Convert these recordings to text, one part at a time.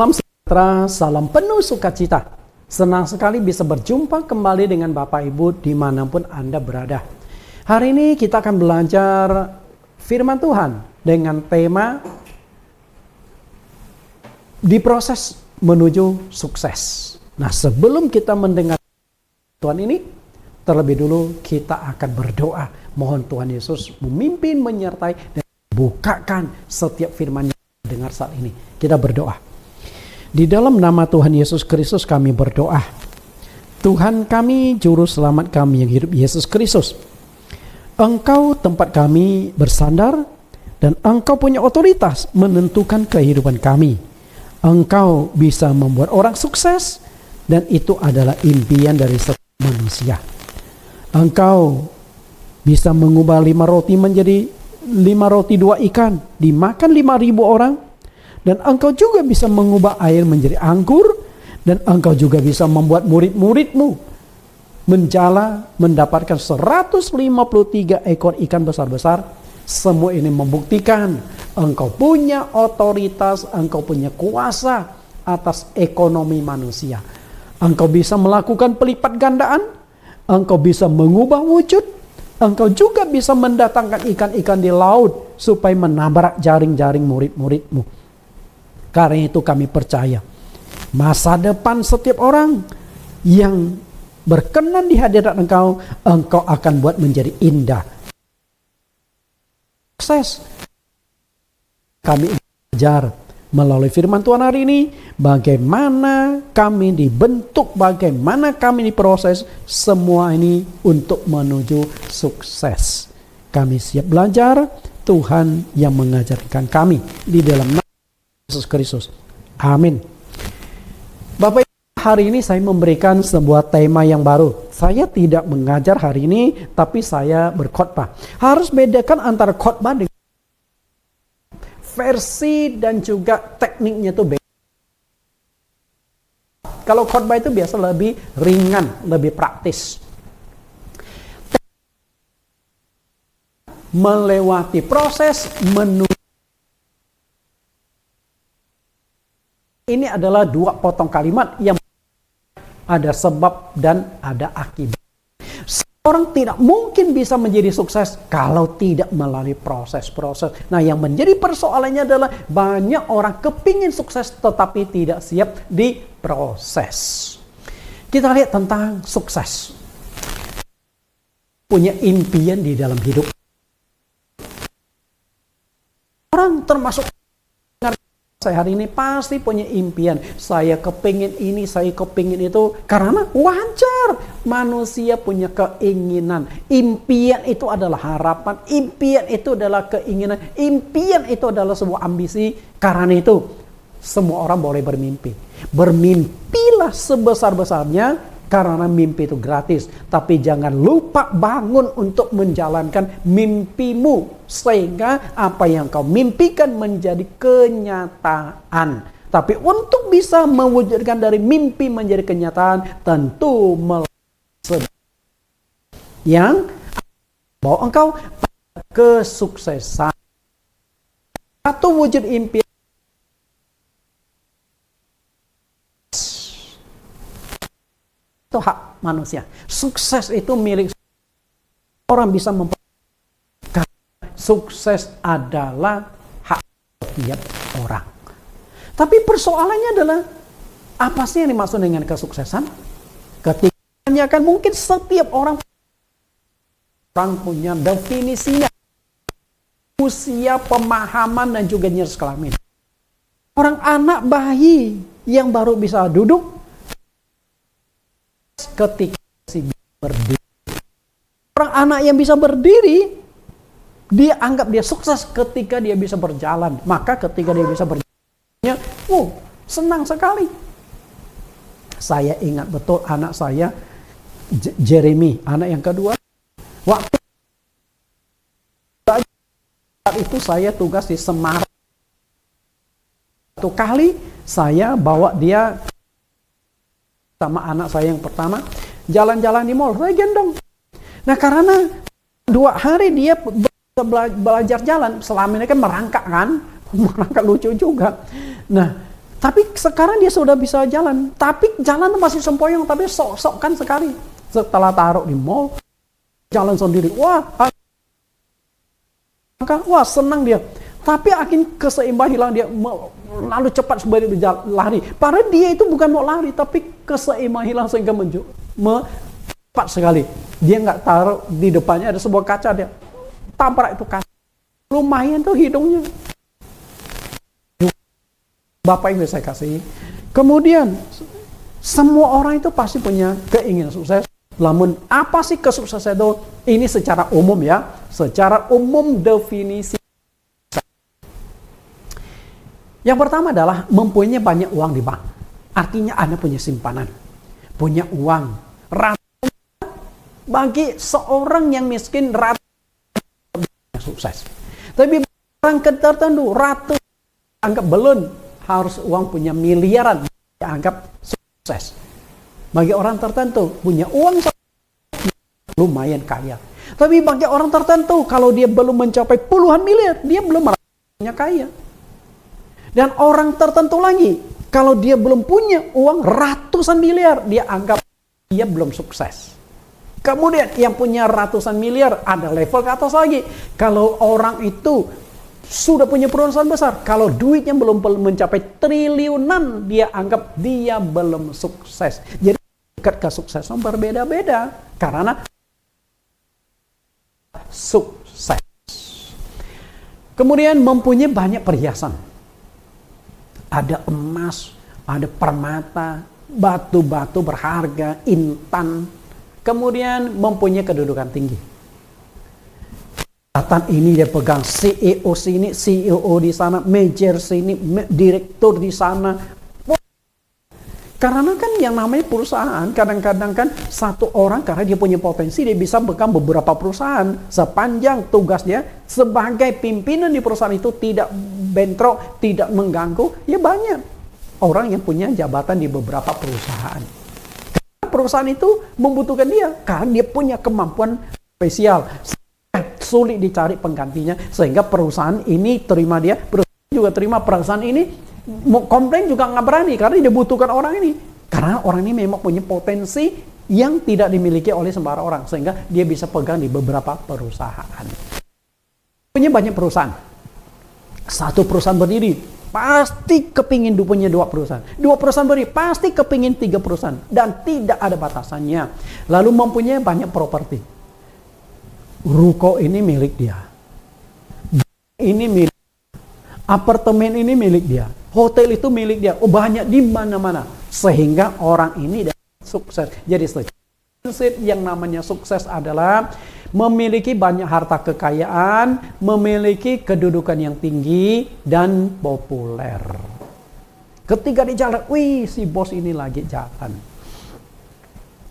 Salam sejahtera, salam penuh sukacita. Senang sekali bisa berjumpa kembali dengan Bapak Ibu dimanapun Anda berada. Hari ini kita akan belajar firman Tuhan dengan tema diproses menuju sukses. Nah, sebelum kita mendengar Tuhan ini, terlebih dulu kita akan berdoa. Mohon Tuhan Yesus memimpin, menyertai, dan bukakan setiap firman yang kita dengar saat ini. Kita berdoa. Di dalam nama Tuhan Yesus Kristus kami berdoa. Tuhan kami, Juru Selamat kami yang hidup, Yesus Kristus. Engkau tempat kami bersandar dan Engkau punya otoritas menentukan kehidupan kami. Engkau bisa membuat orang sukses dan itu adalah impian dari setiap manusia. Engkau bisa mengubah 5 roti menjadi 5 roti 2 ikan, dimakan 5.000 orang. Dan engkau juga bisa mengubah air menjadi anggur. Dan engkau juga bisa membuat murid-muridmu menjala mendapatkan 153 ekor ikan besar-besar. Semua ini membuktikan engkau punya otoritas, engkau punya kuasa atas ekonomi manusia. Engkau bisa melakukan pelipat gandaan, engkau bisa mengubah wujud, engkau juga bisa mendatangkan ikan-ikan di laut supaya menabrak jaring-jaring murid-muridmu. Karena itu kami percaya masa depan setiap orang yang berkenan di hadirat engkau, engkau akan buat menjadi indah. Sukses. Kami belajar melalui firman Tuhan hari ini, bagaimana kami dibentuk, bagaimana kami diproses, semua ini untuk menuju sukses. Kami siap belajar, Tuhan yang mengajarkan kami di dalam Yesus Kristus. Amin. Bapak Ibu, hari ini saya memberikan sebuah tema yang baru. Saya tidak mengajar hari ini, tapi saya berkhotbah. Harus bedakan antara khotbah dengan versi dan juga tekniknya itu beda. Kalau khotbah itu biasa lebih ringan, lebih praktis. Melewati proses menuju. Ini adalah 2 potong kalimat yang ada sebab dan ada akibat. Seorang tidak mungkin bisa menjadi sukses kalau tidak melalui proses-proses. Nah, yang menjadi persoalannya adalah banyak orang kepingin sukses tetapi tidak siap diproses. Kita lihat tentang sukses. Punya impian di dalam hidup. Orang termasuk saya hari ini pasti punya impian. Saya kepingin ini, saya kepingin itu. Karena wajar manusia punya keinginan. Impian itu adalah harapan. Impian itu adalah keinginan. Impian itu adalah sebuah ambisi. Karena itu semua orang boleh bermimpi. Bermimpilah sebesar-besarnya. Karena mimpi itu gratis. Tapi jangan lupa bangun untuk menjalankan mimpimu. Sehingga apa yang kau mimpikan menjadi kenyataan. Tapi untuk bisa mewujudkan dari mimpi menjadi kenyataan, tentu melalui yang bawa engkau pada kesuksesan. Satu wujud impian. Itu hak manusia. Sukses itu milik orang bisa memperoleh. Sukses adalah hak setiap orang. Tapi persoalannya adalah apa sih yang dimaksud dengan kesuksesan? Ketika kan mungkin setiap orang punya definisinya, usia, pemahaman dan juga jenis kelamin. Orang anak bayi yang baru bisa duduk ketika si berdiri. Orang anak yang bisa berdiri, dia anggap dia sukses ketika dia bisa berjalan. Maka ketika dia bisa berjalan, senang sekali. Saya ingat betul anak saya, Jeremy, anak yang kedua. Waktu itu saya tugas di Semarang. Satu kali saya bawa dia sama anak saya yang pertama jalan-jalan di mall, saya gendong. Nah, karena 2 hari dia belajar jalan, selama ini kan merangkak lucu juga. Nah, Tapi sekarang dia sudah bisa jalan. Tapi jalan masih sempoyong, tapi sok-sokan sekali. Setelah taruh di mall, jalan sendiri. Wah senang dia. Tapi akhirnya keseimbangan hilang, dia lalu cepat sebagai lari. Padahal dia itu bukan mau lari, tapi keseimbangan hilang sehingga cepat sekali. Dia nggak taruh di depannya ada sebuah kaca, dia tabrak itu kaca. Lumayan tuh hidungnya. Bapak Ibu saya kasih. Kemudian semua orang itu pasti punya keinginan sukses. Namun apa sih kesuksesan itu? Ini secara umum ya. Secara umum definisi. Yang pertama adalah mempunyai banyak uang di bank. Artinya Anda punya simpanan. Punya uang. Bagi seorang yang miskin sukses. Tapi orang tertentu ratus anggap belum harus uang punya miliaran dianggap sukses. Bagi orang tertentu punya uang lumayan kaya. Tapi bagi orang tertentu kalau dia belum mencapai puluhan miliar, dia belum merasa kaya. Dan orang tertentu lagi kalau dia belum punya uang ratusan miliar, dia anggap dia belum sukses. Kemudian yang punya ratusan miliar ada level ke atas lagi. Kalau orang itu sudah punya perusahaan besar, kalau duitnya belum mencapai triliunan, dia anggap dia belum sukses. Jadi tingkat kesuksesan berbeda-beda karena sukses. Kemudian mempunyai banyak perhiasan. Ada emas, ada permata, batu-batu berharga, intan. Kemudian mempunyai kedudukan tinggi. Jabatan ini dia pegang, CEO sini, CEO di sana, manajer sini, direktur di sana. Karena kan yang namanya perusahaan, kadang-kadang kan satu orang karena dia punya potensi, dia bisa pegang beberapa perusahaan. Sepanjang tugas dia sebagai pimpinan di perusahaan itu tidak bentrok, tidak mengganggu, ya banyak orang yang punya jabatan di beberapa perusahaan. Karena perusahaan itu membutuhkan dia, karena dia punya kemampuan spesial. Sulit dicari penggantinya sehingga perusahaan ini terima dia, perusahaan juga terima. Perusahaan ini mau komplain juga nggak berani karena dia butuhkan orang ini, karena orang ini memang punya potensi yang tidak dimiliki oleh sembarang orang sehingga dia bisa pegang di beberapa perusahaan. Punya banyak perusahaan, satu perusahaan berdiri pasti kepingin punya dua perusahaan, dua perusahaan berdiri pasti kepingin 3 perusahaan dan tidak ada batasannya. Lalu mempunyai banyak properti. Ruko ini milik dia, ini milik, apartemen ini milik dia, hotel itu milik dia, banyak di mana-mana, sehingga orang ini sukses. Jadi yang namanya sukses adalah memiliki banyak harta kekayaan, memiliki kedudukan yang tinggi dan populer. Ketika di jalan, wih si bos ini lagi jalan.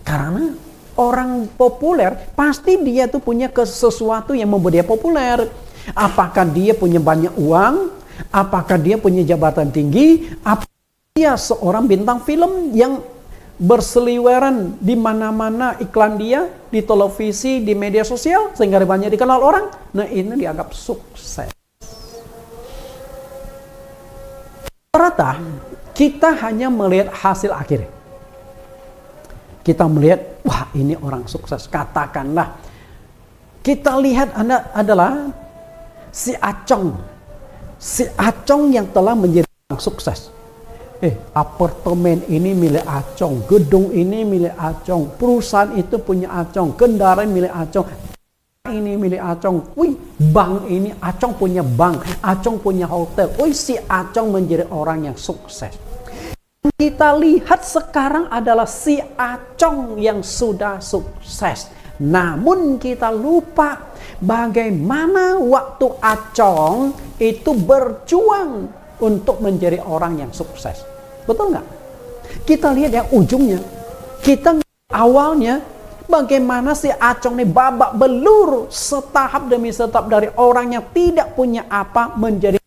Karena orang populer, pasti dia tuh punya sesuatu yang membuat dia populer. Apakah dia punya banyak uang? Apakah dia punya jabatan tinggi? Apakah dia seorang bintang film yang berseliweran di mana-mana iklan dia, di televisi, di media sosial, sehingga banyak dikenal orang? Nah ini dianggap sukses. Rata, kita hanya melihat hasil akhir. Kita melihat, wah ini orang sukses. Katakanlah, kita lihat adalah si Acong. Si Acong yang telah menjadi orang sukses. Apartemen ini milik Acong, gedung ini milik Acong, perusahaan itu punya Acong, kendaraan milik Acong, ini milik Acong. Wih, bank ini Acong punya bank, Acong punya hotel. Wih, si Acong menjadi orang yang sukses. Kita lihat sekarang adalah si Acong yang sudah sukses. Namun kita lupa bagaimana waktu Acong itu berjuang untuk menjadi orang yang sukses. Betul nggak? Kita lihat yang ujungnya. Kita awalnya bagaimana si Acong ini babak belur setahap demi setahap dari orang yang tidak punya apa menjadi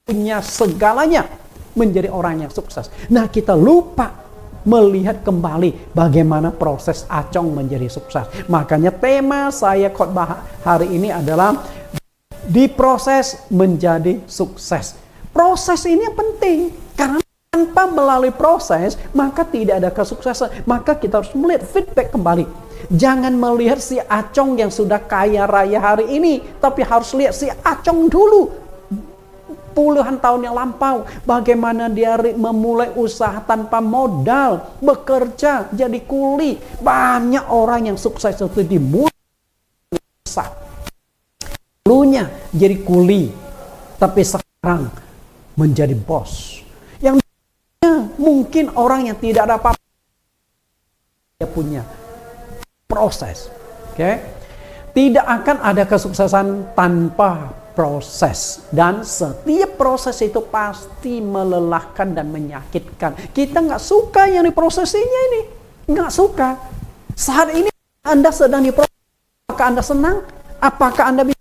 punya segalanya, menjadi orang yang sukses. Nah, kita lupa melihat kembali bagaimana proses Acong menjadi sukses. Makanya tema saya khotbah hari ini adalah diproses menjadi sukses. Proses ini yang penting karena tanpa melalui proses, maka tidak ada kesuksesan. Maka kita harus melihat feedback kembali. Jangan melihat si Acong yang sudah kaya raya hari ini, tapi harus lihat si Acong dulu. Puluhan tahun yang lampau, bagaimana dia memulai usaha tanpa modal, bekerja, jadi kuli. Banyak orang yang sukses itu dimulai usaha. Dulunya jadi kuli, tapi sekarang menjadi bos. Yang mungkin orang yang tidak ada apa-apa, dia punya proses. Oke? Tidak akan ada kesuksesan tanpa proses. Dan setiap proses itu pasti melelahkan dan menyakitkan. Kita nggak suka yang diprosesinya ini. Nggak suka. Saat ini Anda sedang diproses. Apakah Anda senang? Apakah Anda bisa?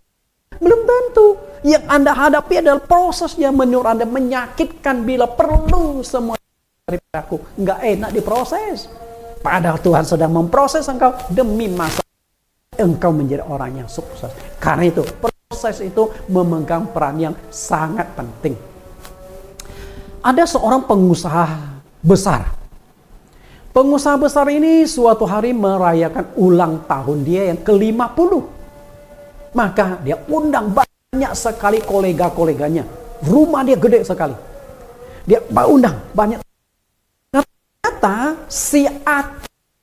Belum tentu. Yang Anda hadapi adalah proses yang menurut Anda menyakitkan bila perlu semua dari aku. Nggak enak diproses. Padahal Tuhan sedang memproses engkau demi masa engkau menjadi orang yang sukses. Karena itu proses itu memegang peran yang sangat penting. Ada seorang pengusaha besar. Pengusaha besar ini suatu hari merayakan ulang tahun dia yang ke-50. Maka dia undang banyak sekali kolega-koleganya. Rumah dia gede sekali. Dia undang banyak. Ternyata si A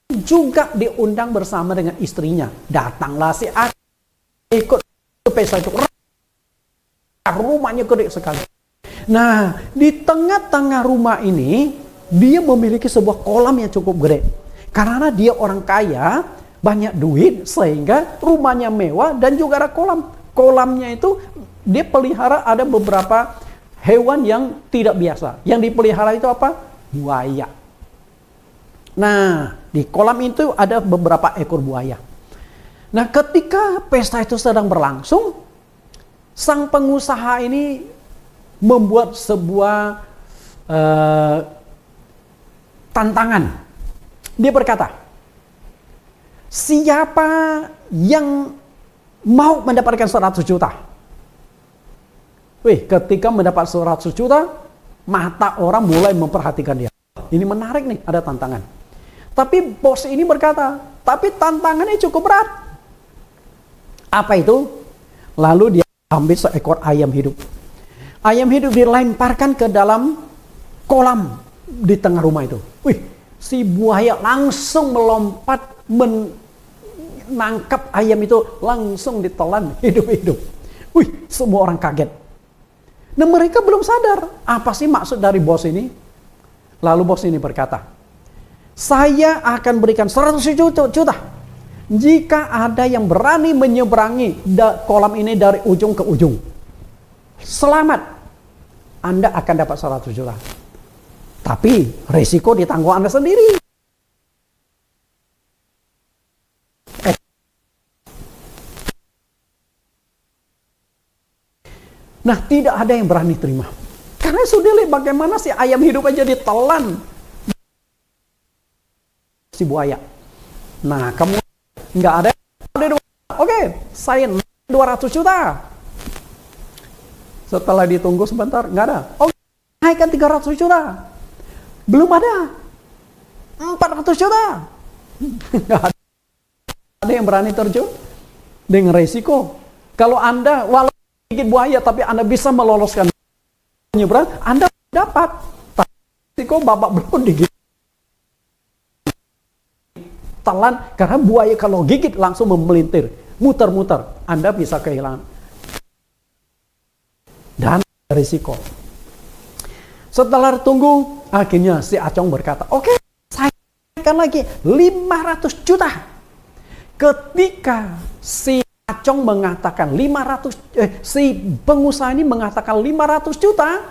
juga diundang bersama dengan istrinya. Datanglah si A ikut pesta itu. Rumahnya gede sekali. Nah, di tengah-tengah rumah ini dia memiliki sebuah kolam yang cukup gede. Karena dia orang kaya, banyak duit, sehingga rumahnya mewah dan juga ada kolam. Kolamnya itu dia pelihara ada beberapa hewan yang tidak biasa. Yang dipelihara itu apa? Buaya. Nah, di kolam itu ada beberapa ekor buaya. Nah, ketika pesta itu sedang berlangsung, sang pengusaha ini membuat sebuah tantangan. Dia berkata, siapa yang mau mendapatkan 100 juta? Ketika mendapat 100 juta, mata orang mulai memperhatikan dia. Ini menarik nih, ada tantangan. Tapi bos ini berkata, tapi tantangannya cukup berat. Apa itu? Lalu dia ambil seekor ayam hidup. Ayam hidup dilemparkan ke dalam kolam di tengah rumah itu. Si buaya langsung melompat menangkap ayam itu, langsung ditelan hidup-hidup. Semua orang kaget. Nah, mereka belum sadar apa sih maksud dari bos ini. Lalu bos ini berkata, saya akan berikan 100 juta jika ada yang berani menyeberangi kolam ini dari ujung ke ujung. Selamat, Anda akan dapat 100 juta. Tapi risiko ditanggung Anda sendiri. Nah, tidak ada yang berani terima. Karena sudah lihat bagaimana si ayam hidup aja ditelan si buaya. Nah, kamu nggak ada. Oke, saya 200 juta. Setelah ditunggu sebentar, nggak ada. Oke, naikkan 300 juta. Belum ada. 400 juta. Nggak ada yang berani terjun dengan resiko. Kalau Anda walau gigit buaya, tapi Anda bisa meloloskan menyeberang, Anda dapat. Tapi resiko bapak belum digigit telan, karena buaya kalau gigit langsung memelintir, muter-muter, Anda bisa kehilangan dan risiko. Setelah tunggu, akhirnya si Acong berkata, oke, saya akan lagi 500 juta. Ketika si Acong mengatakan si pengusaha ini mengatakan 500 juta,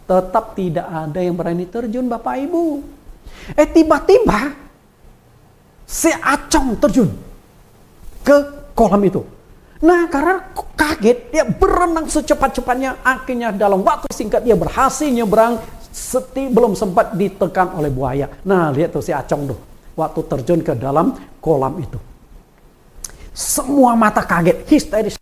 tetap tidak ada yang berani terjun, Bapak Ibu. Tiba-tiba si Acong terjun ke kolam itu. Nah, karena kaget, dia berenang secepat-cepatnya. Akhirnya dalam waktu singkat dia berhasil nyebrang, belum sempat ditekan oleh buaya. Nah, lihat tuh si Acong tuh, waktu terjun ke dalam kolam itu. Semua mata kaget, histeris.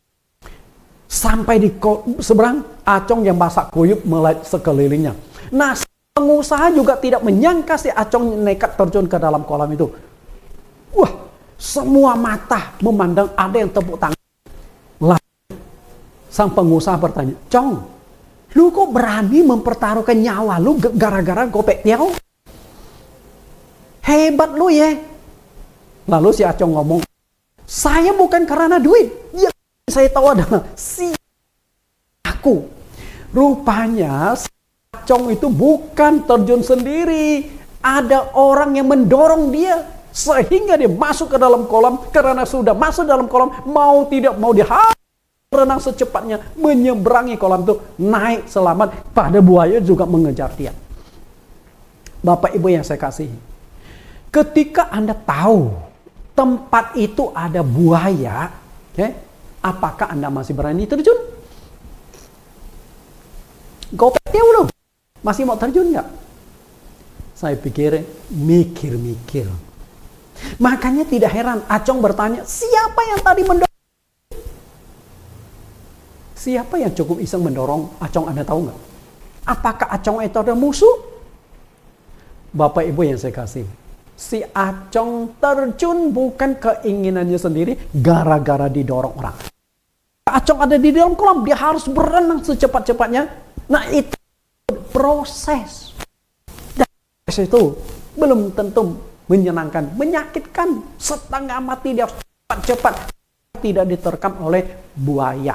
Sampai di seberang, Acong yang basah kuyup melihat sekelilingnya. Nah, Pengusaha juga tidak menyangka si Acong nekat terjun ke dalam kolam itu. Wah, semua mata memandang, ada yang tepuk tangan. Lalu sang pengusaha bertanya, Cong, lu kok berani mempertaruhkan nyawa lu gara-gara gopek tiao? Hebat lu ya. Lalu si Acong ngomong, saya bukan karena duit. Yang saya tahu adalah si aku. Rupanya Acong itu bukan terjun sendiri. Ada orang yang mendorong dia sehingga dia masuk ke dalam kolam. Karena sudah masuk dalam kolam, mau tidak mau dia harus renang secepatnya menyeberangi kolam itu, naik selamat. Pada buaya juga mengejar dia. Bapak Ibu yang saya kasihi, ketika Anda tahu tempat itu ada buaya, apakah Anda masih berani terjun? Gopek dulu. Masih mau terjun nggak? Saya pikir mikir-mikir. Makanya tidak heran Acong bertanya, siapa yang tadi mendorong? Siapa yang cukup iseng mendorong Acong, Anda tahu nggak? Apakah Acong itu ada musuh? Bapak Ibu yang saya kasih, si Acong terjun bukan keinginannya sendiri, gara-gara didorong orang. Acong ada di dalam kolam, dia harus berenang secepat-cepatnya. Nah itu proses. Dan proses itu belum tentu menyenangkan, menyakitkan. Setengah mati dia cepat-cepat, tidak diterkam oleh buaya.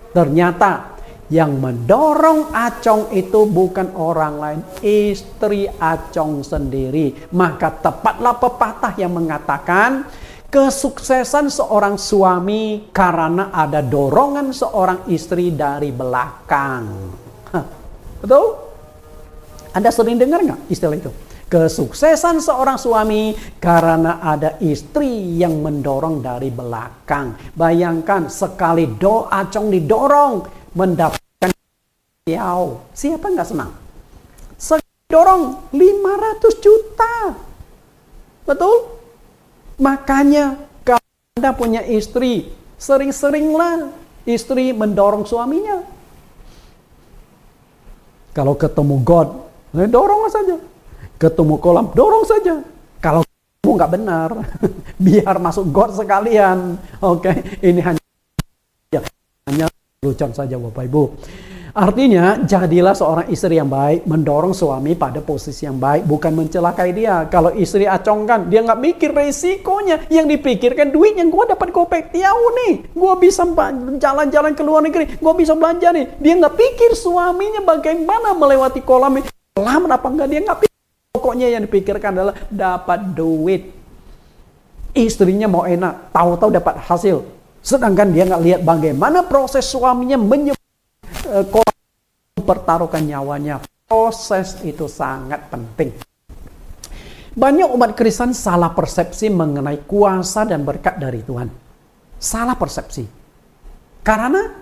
Ternyata yang mendorong Acong itu bukan orang lain, istri Acong sendiri. Maka tepatlah pepatah yang mengatakan, kesuksesan seorang suami karena ada dorongan seorang istri dari belakang. Betul? Anda sering dengar nggak istilah itu? Kesuksesan seorang suami karena ada istri yang mendorong dari belakang. Bayangkan sekali Acong didorong mendapatkan tiao. Siapa nggak senang? Sekali dorong 500 juta. Betul? Makanya kalau Anda punya istri, sering-seringlah istri mendorong suaminya. Kalau ketemu God, dorong saja. Ketemu kolam, dorong saja. Kalau kamu nggak benar, biar masuk God sekalian. Oke, ini hanya lucuan saja Bapak Ibu. Artinya, jadilah seorang istri yang baik, mendorong suami pada posisi yang baik, bukan mencelakai dia. Kalau istri Acong kan, dia nggak mikir resikonya. Yang dipikirkan duitnya, gue dapat gopek tiao nih. Gue bisa jalan-jalan ke luar negeri, gue bisa belanja nih. Dia nggak pikir suaminya bagaimana melewati kolam ini. Selamat apa enggak, dia nggak pikir. Pokoknya yang dipikirkan adalah dapat duit. Istrinya mau enak, tahu-tahu dapat hasil. Sedangkan dia nggak lihat bagaimana proses suaminya mempertaruhkan nyawanya. Proses itu sangat penting. Banyak umat Kristen salah persepsi mengenai kuasa dan berkat dari Tuhan. Salah persepsi. Karena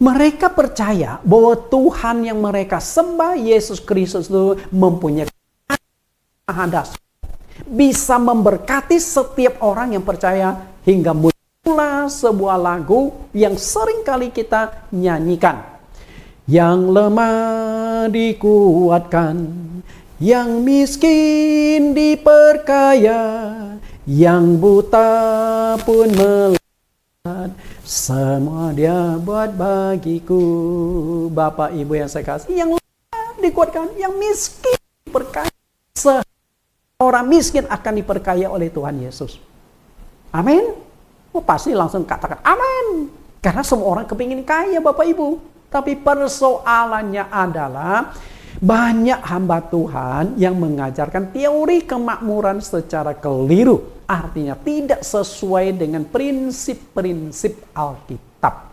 mereka percaya bahwa Tuhan yang mereka sembah, Yesus Kristus itu mempunyai hadas, bisa memberkati setiap orang yang percaya, hingga muncullah sebuah lagu yang sering kali kita nyanyikan. Yang lemah dikuatkan, yang miskin diperkaya, yang buta pun melihat, semua dia buat bagiku. Bapak Ibu yang saya kasih, yang lemah dikuatkan, yang miskin diperkaya. Orang miskin akan diperkaya oleh Tuhan Yesus. Amin. Oh, pasti langsung katakan amin. Karena semua orang kepingin kaya Bapak Ibu. Tapi persoalannya adalah banyak hamba Tuhan yang mengajarkan teori kemakmuran secara keliru. Artinya tidak sesuai dengan prinsip-prinsip Alkitab.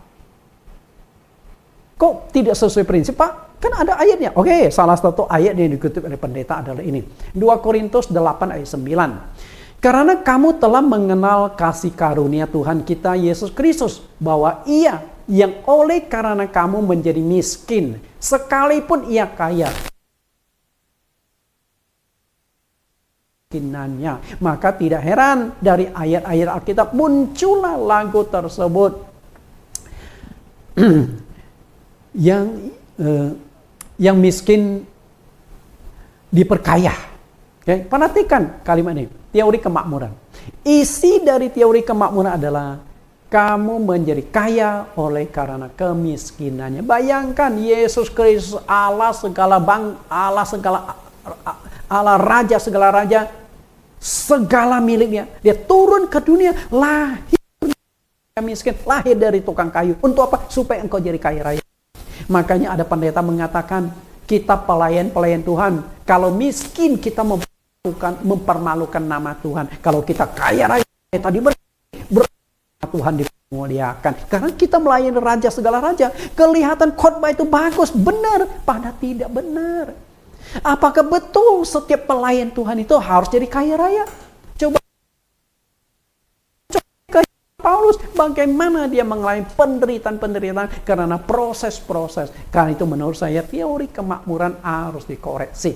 Kok tidak sesuai prinsip, Pak? Kan ada ayatnya. Oke, salah satu ayat yang dikutip oleh pendeta adalah ini. 2 Korintus 8 ayat 9. Karena kamu telah mengenal kasih karunia Tuhan kita Yesus Kristus, bahwa Ia yang oleh karena kamu menjadi miskin, sekalipun Ia kaya, miskinannya. Maka tidak heran dari ayat-ayat Alkitab muncullah lagu tersebut. yang miskin diperkaya. Oke, perhatikan kalimat ini, teori kemakmuran. Isi dari teori kemakmuran adalah kamu menjadi kaya oleh karena kemiskinannya. Bayangkan Yesus Kristus Allah raja segala raja, segala miliknya. Dia turun ke dunia, lahir miskin, lahir dari tukang kayu. Untuk apa? Supaya engkau jadi kaya raya. Makanya ada pendeta mengatakan, kita pelayan-pelayan Tuhan, kalau miskin kita mempermalukan nama Tuhan. Kalau kita kaya raya, tadi Tuhan dimuliakan. Karena kita melayani raja segala raja. Kelihatan khotbah itu bagus, benar, padahal tidak benar. Apakah betul setiap pelayan Tuhan itu harus jadi kaya raya? Coba Paulus, bagaimana dia mengalami penderitaan karena proses-proses. Karena itu menurut saya teori kemakmuran harus dikoreksi.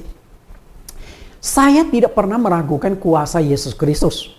Saya tidak pernah meragukan kuasa Yesus Kristus.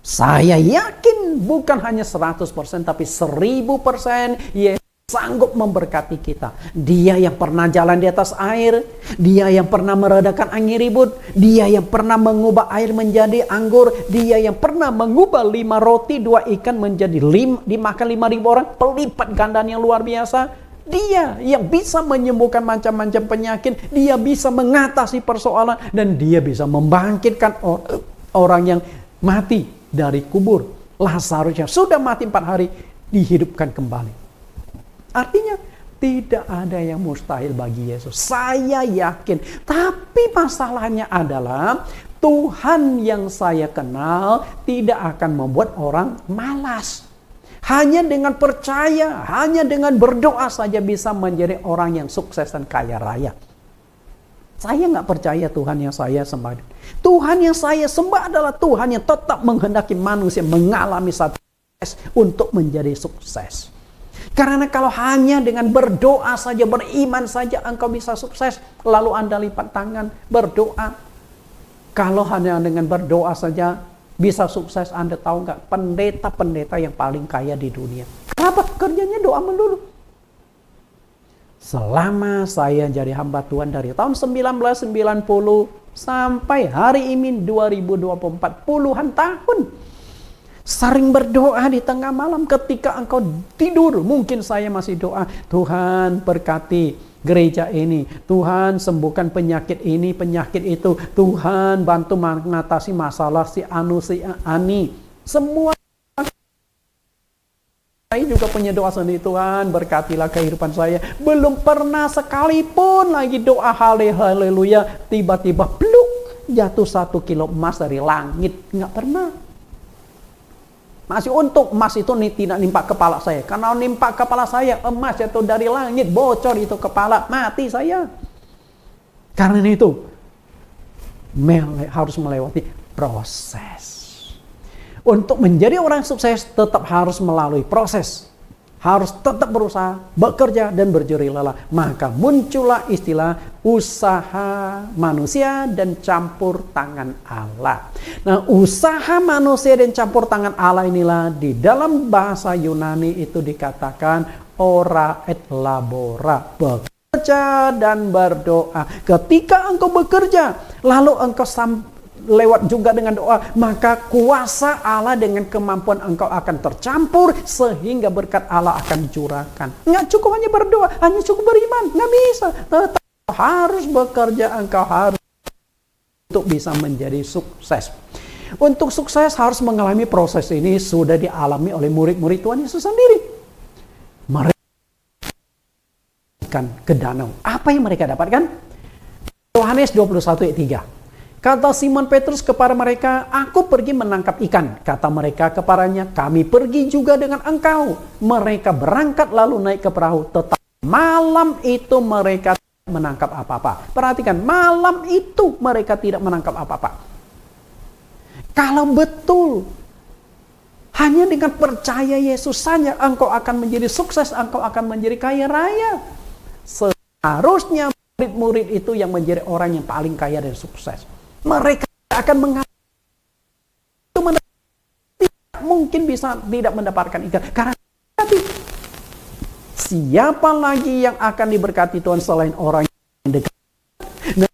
Saya yakin bukan hanya 100% tapi 1000% Yesus sanggup memberkati kita. Dia yang pernah jalan di atas air, dia yang pernah meredakan angin ribut, dia yang pernah mengubah air menjadi anggur, dia yang pernah mengubah 5 roti 2 ikan menjadi dimakan 5.000 orang, pelipat gandaan yang luar biasa. Dia yang bisa menyembuhkan macam-macam penyakit, dia bisa mengatasi persoalan, dan dia bisa membangkitkan orang yang mati dari kubur. Lazarus yang sudah mati 4 hari dihidupkan kembali. Artinya tidak ada yang mustahil bagi Yesus. Saya yakin. Tapi masalahnya adalah Tuhan yang saya kenal tidak akan membuat orang malas. Hanya dengan percaya, hanya dengan berdoa saja bisa menjadi orang yang sukses dan kaya raya. Saya nggak percaya Tuhan yang saya sembah. Tuhan yang saya sembah adalah Tuhan yang tetap menghendaki manusia mengalami satu sukses untuk menjadi sukses. Karena kalau hanya dengan berdoa saja, beriman saja engkau bisa sukses, lalu Anda lipat tangan berdoa. Kalau hanya dengan berdoa saja bisa sukses, Anda tahu nggak, pendeta-pendeta yang paling kaya di dunia. Kenapa? Kerjanya doa melulu. Selama saya jadi hamba Tuhan dari tahun 1990 sampai hari ini 2024, puluhan tahun. Sering berdoa di tengah malam ketika engkau tidur. Mungkin saya masih doa, Tuhan berkati gereja ini. Tuhan sembuhkan penyakit ini, penyakit itu. Tuhan bantu mengatasi masalah si Anu, si Ani. Semua. Saya juga punya doa sendiri, Tuhan berkatilah kehidupan saya. Belum pernah sekalipun lagi doa haleluya, tiba-tiba pluk, jatuh 1 kilo emas dari langit. Nggak pernah. Masih untuk emas itu tidak nimpa kepala saya. Karena nimpa kepala saya, emas jatuh dari langit, bocor itu kepala, mati saya. Karena itu harus melewati proses. Untuk menjadi orang sukses tetap harus melalui proses. Harus tetap berusaha, bekerja, dan berjerih lelah. Maka muncullah istilah usaha manusia dan campur tangan Allah. Nah, usaha manusia dan campur tangan Allah inilah di dalam bahasa Yunani itu dikatakan ora et labora. Bekerja dan berdoa. Ketika engkau bekerja, lalu engkau lewat juga dengan doa, maka kuasa Allah dengan kemampuan engkau akan tercampur sehingga berkat Allah akan dicurahkan. Nggak cukup hanya berdoa, hanya cukup beriman, nggak bisa. Tetap harus bekerja, engkau harus untuk bisa menjadi sukses. Untuk sukses harus mengalami proses ini sudah dialami oleh murid-murid Tuhan Yesus sendiri. Mereka ke danau. Apa yang mereka dapatkan? Yohanes 21 ayat 3. Kata Simon Petrus kepada mereka, aku pergi menangkap ikan. Kata mereka kepadanya, kami pergi juga dengan engkau. Mereka berangkat lalu naik ke perahu. Tetapi malam itu mereka tidak menangkap apa-apa. Perhatikan, malam itu mereka tidak menangkap apa-apa. Kalau betul, hanya dengan percaya Yesus saja, engkau akan menjadi sukses, engkau akan menjadi kaya raya. Seharusnya murid-murid itu yang menjadi orang yang paling kaya dan sukses. Mereka akan mengatakan tidak mungkin bisa tidak mendapatkan ikan. Karena siapa lagi yang akan diberkati Tuhan selain orang yang dekat? Nah,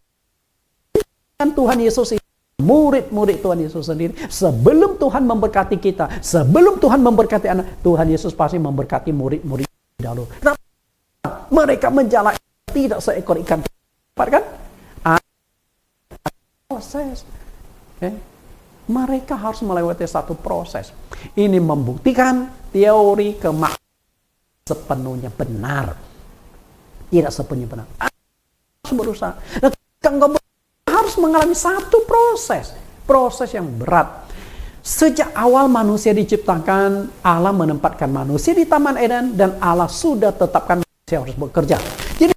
Tuhan Yesus itu, murid-murid Tuhan Yesus sendiri, sebelum Tuhan memberkati kita, sebelum Tuhan memberkati anak, Tuhan Yesus pasti memberkati murid-murid dahulu. Mereka menjalani tidak seekor ikan, kan? Proses. Mereka harus melewati satu proses. Ini membuktikan teori kemakmuran sepenuhnya benar. Tidak sepenuhnya benar. Harus berusaha. Engkau harus mengalami satu proses. Proses yang berat. Sejak awal manusia diciptakan, Allah menempatkan manusia di Taman Eden, dan Allah sudah tetapkan manusia harus bekerja. Jadi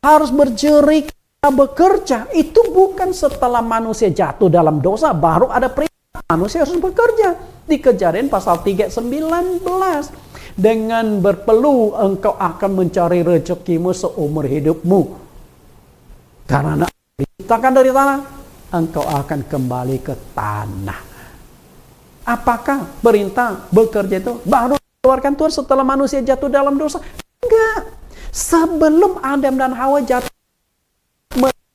harus berjerik bekerja. Itu bukan setelah manusia jatuh dalam dosa baru ada perintah manusia harus bekerja. Di Kejadian pasal 3:19, dengan berpeluh engkau akan mencari rezekimu seumur hidupmu, karena diciptakan dari tanah, engkau akan kembali ke tanah. Apakah perintah bekerja itu baru dikeluarkan Tuhan setelah manusia jatuh dalam dosa? Enggak. Sebelum Adam dan Hawa jatuh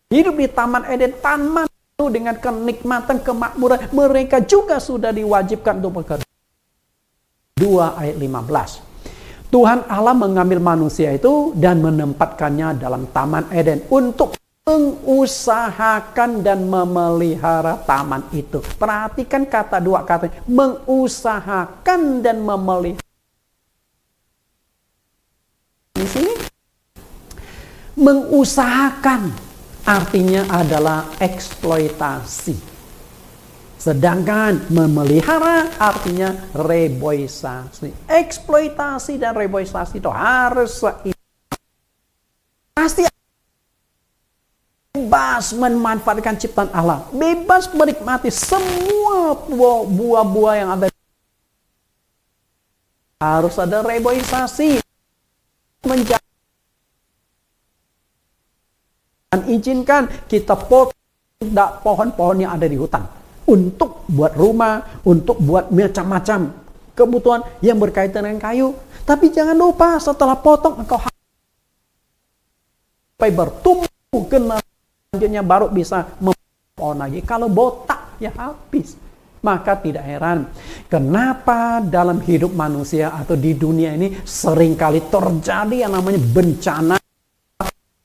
hidup di Taman Eden, taman itu dengan kenikmatan, kemakmuran, mereka juga sudah diwajibkan untuk bekerja. 2 ayat 15. Tuhan Allah mengambil manusia itu dan menempatkannya dalam Taman Eden untuk mengusahakan dan memelihara taman itu. Perhatikan dua kata, mengusahakan dan memelihara. Di sini mengusahakan artinya adalah eksploitasi. Sedangkan memelihara artinya reboisasi. Eksploitasi dan reboisasi itu harus pasti bebas memanfaatkan ciptaan Allah. Bebas menikmati semua buah-buah yang ada. Harus ada reboisasi. Dan izinkan kita potong pohon-pohon yang ada di hutan untuk buat rumah, untuk buat macam-macam kebutuhan yang berkaitan dengan kayu. Tapi jangan lupa setelah potong engkau sampai bertumbuh kena selanjutnya baru bisa pohon lagi. Kalau botak ya habis. Maka tidak heran kenapa dalam hidup manusia atau di dunia ini seringkali terjadi yang namanya bencana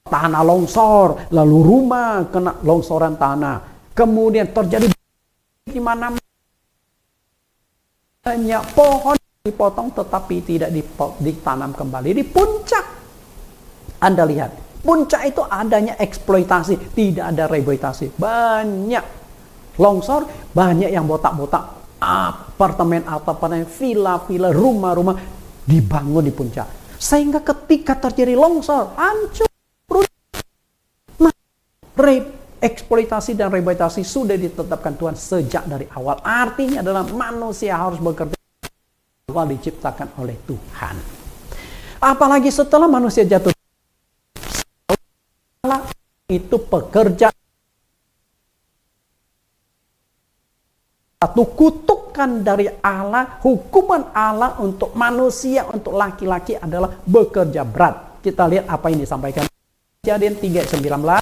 tanah longsor, lalu rumah kena longsoran tanah. Kemudian terjadi di mana banyak pohon dipotong tetapi tidak ditanam kembali. Di puncak Anda lihat, puncak itu adanya eksploitasi, tidak ada rehabilitasi. Banyak longsor, banyak yang botak-botak, apartemen, villa-villa, rumah-rumah dibangun di puncak. Sehingga ketika terjadi longsor, hancur. Eksploitasi dan rehabilitasi sudah ditetapkan Tuhan sejak dari awal. Artinya adalah manusia harus bekerja awal diciptakan oleh Tuhan. Apalagi setelah manusia jatuh, itu pekerja. Satu kutukan dari Allah, hukuman Allah untuk manusia, untuk laki-laki adalah bekerja berat. Kita lihat apa yang disampaikan. Kejadian 3:19.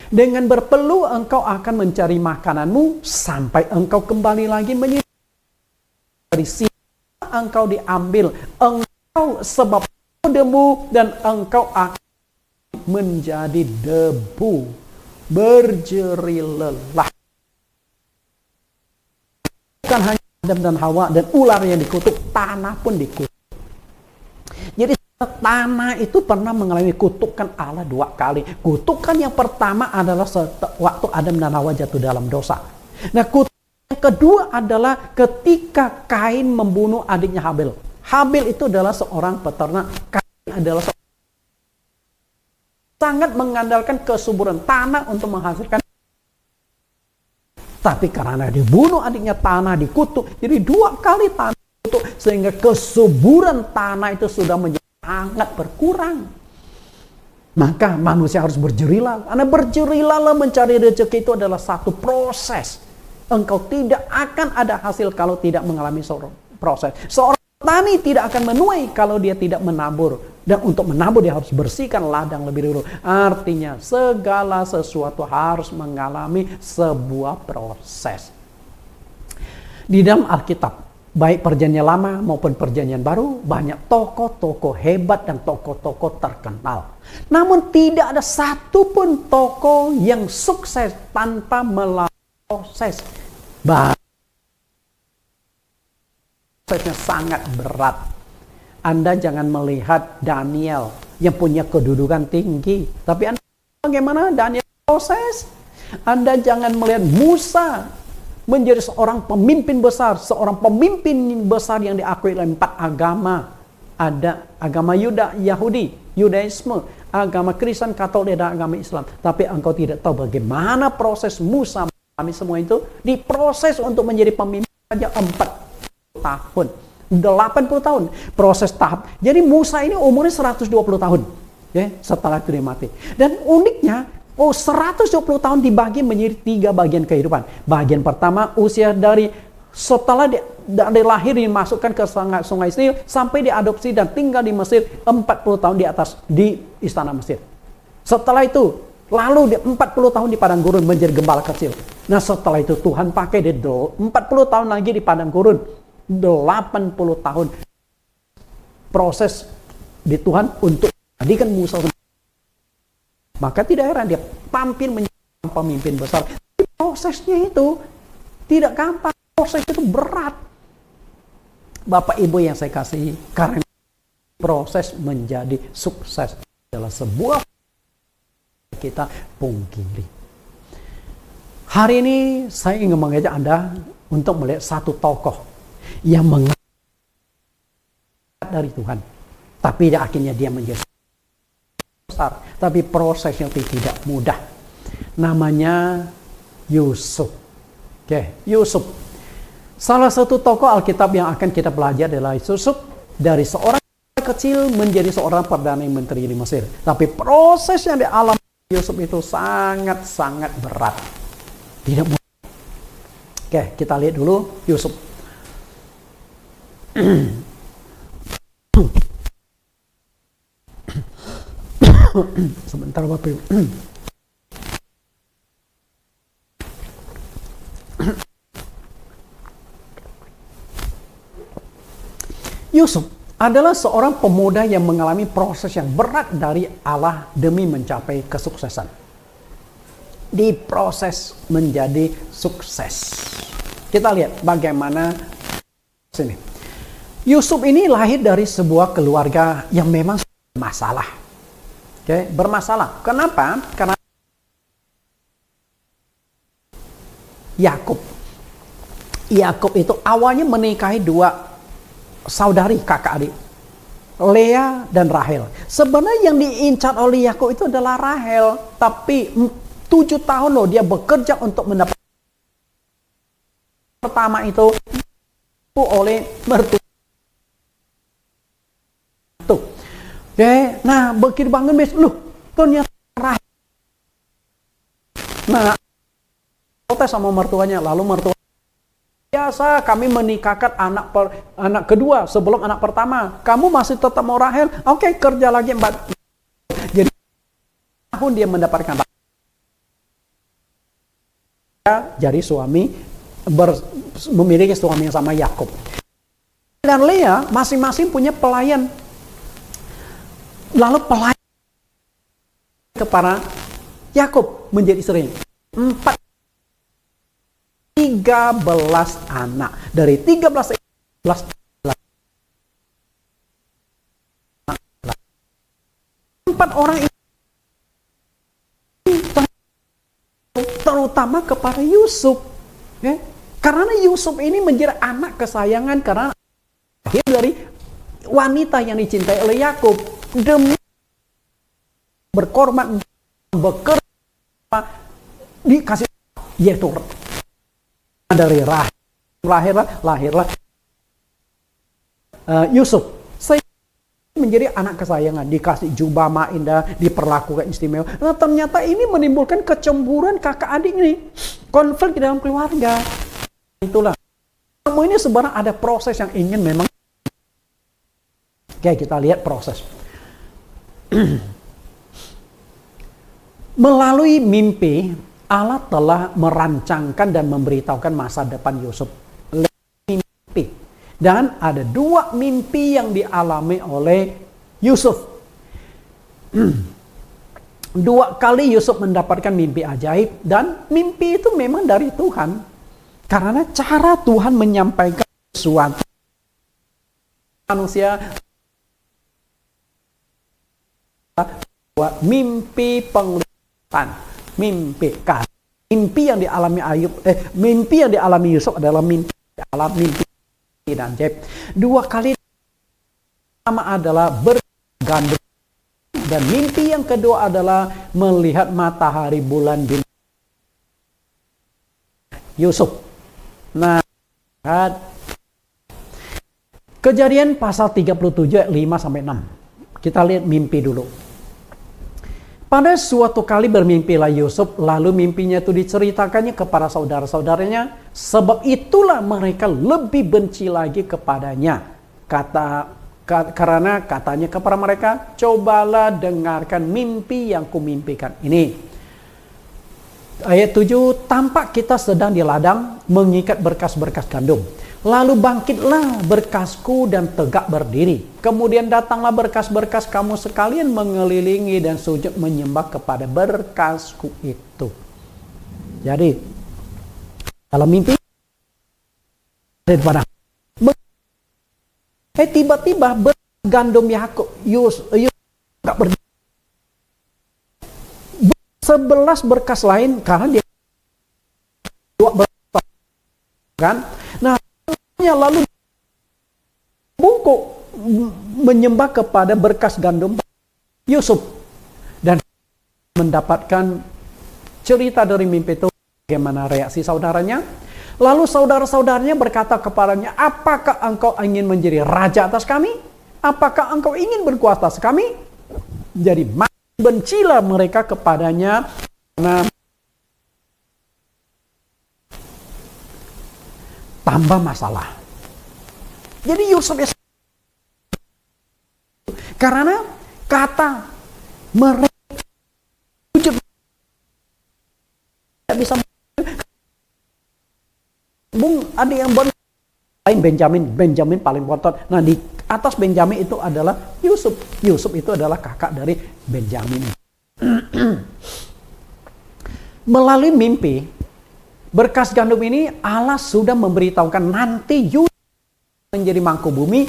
Dengan berpeluh engkau akan mencari makananmu sampai engkau kembali lagi menyisir. Dari sini engkau diambil, engkau sebab debu dan engkau akan menjadi debu, berjeri lelah. Bukan hanya Adam dan Hawa dan ular yang dikutuk, tanah pun dikutuk. Jadi tanah itu pernah mengalami kutukan Allah 2 kali. Kutukan yang pertama adalah waktu Adam dan Hawa jatuh dalam dosa. Nah, kutukan yang kedua adalah ketika Kain membunuh adiknya Habil. Habil itu adalah seorang peternak. Kain adalah sangat mengandalkan kesuburan tanah untuk menghasilkan. Tapi karena dibunuh adiknya, tanah dikutuk. Jadi 2 kali tanah dikutuk sehingga kesuburan tanah itu sudah menjadi sangat berkurang. Maka manusia harus berjerilah. Karena berjerilah mencari rezeki itu adalah satu proses. Engkau tidak akan ada hasil kalau tidak mengalami seorang proses. Seorang petani tidak akan menuai kalau dia tidak menabur Dan untuk menabur dia harus bersihkan ladang lebih dulu. Artinya segala sesuatu harus mengalami sebuah proses. Di dalam Alkitab, baik perjanjian lama maupun perjanjian baru, banyak tokoh-tokoh hebat dan tokoh-tokoh terkenal. Namun tidak ada satupun tokoh yang sukses tanpa melalui proses. Prosesnya sangat berat. Anda jangan melihat Daniel yang punya kedudukan tinggi. Tapi Anda bagaimana Daniel proses? Anda jangan melihat Musa menjadi seorang pemimpin besar. Seorang pemimpin besar yang diakui oleh 4 agama. Ada agama Yahudi, Yudaisme, agama Kristen, Katolik, dan agama Islam. Tapi engkau tidak tahu bagaimana proses Musa mengalami semua itu. Diproses untuk menjadi pemimpin saja 40 tahun. 80 tahun proses tahap. Jadi Musa ini umurnya 120 tahun ya, setelah itu dia mati. Dan uniknya 120 tahun dibagi menjadi 3 bagian kehidupan. Bagian pertama usia dari setelah dari lahir dimasukkan ke sungai Nil sampai diadopsi dan tinggal di Mesir 40 tahun di istana Mesir. Setelah itu lalu dia 40 tahun di padang gurun menjadi gembala kecil. Nah setelah itu Tuhan pakai dia 40 tahun lagi di padang gurun. 80 tahun proses di Tuhan untuk menjadikan Musa. Maka tidak heran dia tampil menjadi pemimpin besar. Prosesnya itu tidak gampang, proses itu berat. Bapak Ibu yang saya kasihi, karena proses menjadi sukses adalah sebuah kita pungkiri. Hari ini saya ingin mengajak Anda untuk melihat satu tokoh yang mengangkat dari Tuhan, tapi akhirnya dia menjadi besar, tapi prosesnya tidak mudah. Namanya Yusuf. Yusuf. Salah satu tokoh Alkitab yang akan kita belajar adalah Yusuf, dari seorang kecil menjadi seorang perdana menteri di Mesir. Tapi proses yang dialami Yusuf itu sangat-sangat berat, tidak mudah. Kita lihat dulu Yusuf. Sebentar Bapak Ibu. Yusuf adalah seorang pemuda yang mengalami proses yang berat dari Allah demi mencapai kesuksesan. Diproses menjadi sukses. Kita lihat bagaimana sini. Yusuf ini lahir dari sebuah keluarga yang memang bermasalah. Bermasalah. Kenapa? Karena Yakub itu awalnya menikahi 2 saudari kakak adik, Lea dan Rahel. Sebenarnya yang diincar oleh Yakub itu adalah Rahel, tapi 7 tahun loh dia bekerja untuk mendapat pertama itu oleh mertua. Nah begitu bangun besok, ternyata Rahel. Nah protes sama mertuanya, lalu mertua biasa kami menikahkan anak kedua sebelum anak pertama. Kamu masih tetap mau Rahel? Oke, kerja lagi 4. Jadi tahun dia mendapatkan jadi suami memiliki suami yang sama Yakub. Dan Lea masing-masing punya pelayan. Lalu pelayan kepada Yakub menjadi sering 13 anak. Dari 13 orang ini terutama kepada Yusuf. Karena Yusuf ini menjadi anak kesayangan karena lahir dari wanita yang dicintai oleh Yakub. Demi berkorban bekerja dikasih yaitu dari lahirlah Yusuf. Saya menjadi anak kesayangan, dikasih jubah indah, diperlakukan istimewa. Nah, ternyata ini menimbulkan kecemburuan kakak adik ini, konflik di dalam keluarga. Itulah semua ini sebenarnya ada proses yang ingin memang. Oke, kita lihat proses. Melalui mimpi, Allah telah merancangkan dan memberitahukan masa depan Yusuf. Mimpi. Dan ada 2 mimpi yang dialami oleh Yusuf. 2 kali Yusuf mendapatkan mimpi ajaib, dan mimpi itu memang dari Tuhan. Karena cara Tuhan menyampaikan sesuatu manusia, mimpi penglihatan, mimpi yang dialami mimpi yang dialami Yusuf adalah mimpi dan ajaib. 2 kali pertama adalah bergandum, dan mimpi yang kedua adalah melihat matahari, bulan, bintang. Yusuf. Nah, Kejadian pasal 37 ayat 5 sampai 6. Kita lihat mimpi dulu. Pada suatu kali bermimpilah Yusuf, lalu mimpinya itu diceritakannya kepada saudara-saudaranya, sebab itulah mereka lebih benci lagi kepadanya. Karena katanya kepada mereka, cobalah dengarkan mimpi yang kumimpikan ini. Ayat 7, tampak kita sedang di ladang mengikat berkas-berkas gandum. Lalu bangkitlah berkasku dan tegak berdiri. Kemudian datanglah berkas-berkas kamu sekalian mengelilingi dan sujud menyembah kepada berkasku itu. Jadi, dalam mimpi, daripada tiba-tiba bergandum Yakub, Yusuf tegak berdiri. 11 berkas lain, karena dia 2 berkas, kan? Nah, lalu bungkuk menyembah kepada berkas gandum Yusuf, dan mendapatkan cerita dari mimpi itu bagaimana reaksi saudaranya. Lalu saudara-saudaranya berkata kepadanya, apakah engkau ingin menjadi raja atas kami? Apakah engkau ingin berkuasa atas kami? Jadi bencilah mereka kepadanya karena tambah masalah. Jadi Yusuf karena kata mereka tidak bisa ada yang lain Benjamin paling bontot. Nah, di atas Benjamin itu adalah Yusuf. Yusuf itu adalah kakak dari Benjamin. Melalui mimpi berkas gandum ini, Allah sudah memberitahukan nanti Yusuf menjadi mangku bumi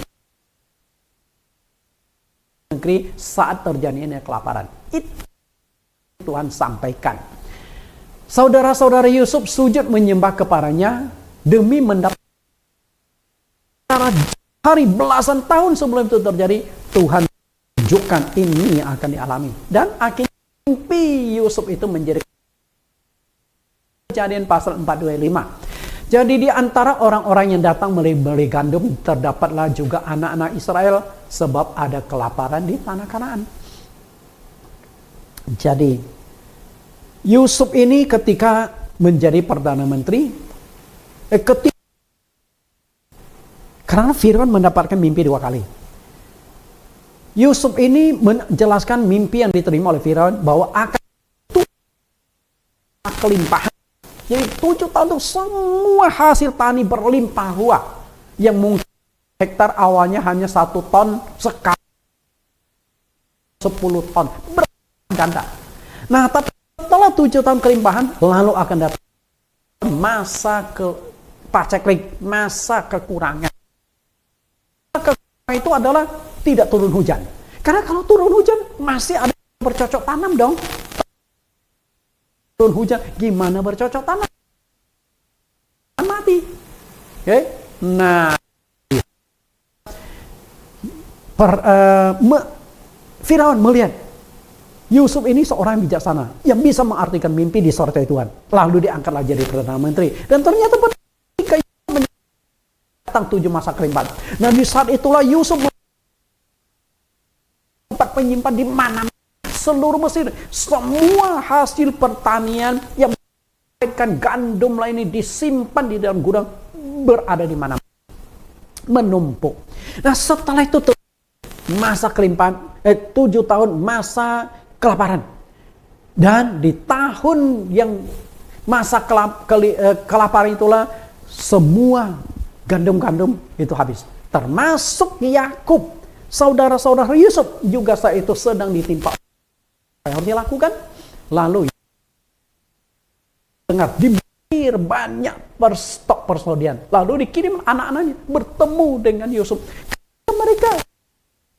negeri saat terjadinya kelaparan. Itu Tuhan sampaikan. Saudara-saudara Yusuf sujud menyembah kepadanya demi mendapat hari belasan tahun sebelum itu terjadi. Tuhan tunjukkan ini yang akan dialami, dan akhirnya mimpi Yusuf itu menjadi Kejadian pasal 4:25. Jadi di antara orang-orang yang datang membeli gandum terdapatlah juga anak-anak Israel, sebab ada kelaparan di tanah Kanaan. Jadi Yusuf ini ketika menjadi perdana menteri, karena Firaun mendapatkan mimpi 2 kali. Yusuf ini menjelaskan mimpi yang diterima oleh Firaun bahwa akan kelimpahan. Jadi 7 tahun itu semua hasil tani berlimpah ruah. Yang mungkin hektar awalnya hanya 1 ton, sekarang 10 ton. Berganda. Nah, tapi setelah 7 tahun kelimpahan, lalu akan datang masa paceklik, masa kekurangan. Kekurangan itu adalah tidak turun hujan. Karena kalau turun hujan, masih ada bercocok tanam dong. Turun hujan, gimana bercocok tanam? Mati. Oke? Nah, Firaun melihat Yusuf ini seorang bijaksana yang bisa mengartikan mimpi disertai Tuhan. Lalu diangkatlah jadi perdana menteri. Dan ternyata ketika datang 7 masa kelimpahan. Nah, di saat itulah Yusuf tempat penyimpan di mana seluruh Mesir, semua hasil pertanian yang berkaitan gandum lainnya disimpan di dalam gudang, berada di mana, menumpuk. Nah, setelah itu masa kelimpahan, 7 tahun masa kelaparan. Dan di tahun yang masa kelaparan itulah semua gandum-gandum itu habis. Termasuk Yakub, saudara-saudara Yusuf juga saat itu sedang ditimpa. Apa yang harus dilakukan? Lalu dengar dibir banyak stok persediaan. Lalu dikirim anak-anaknya bertemu dengan Yusuf. Mereka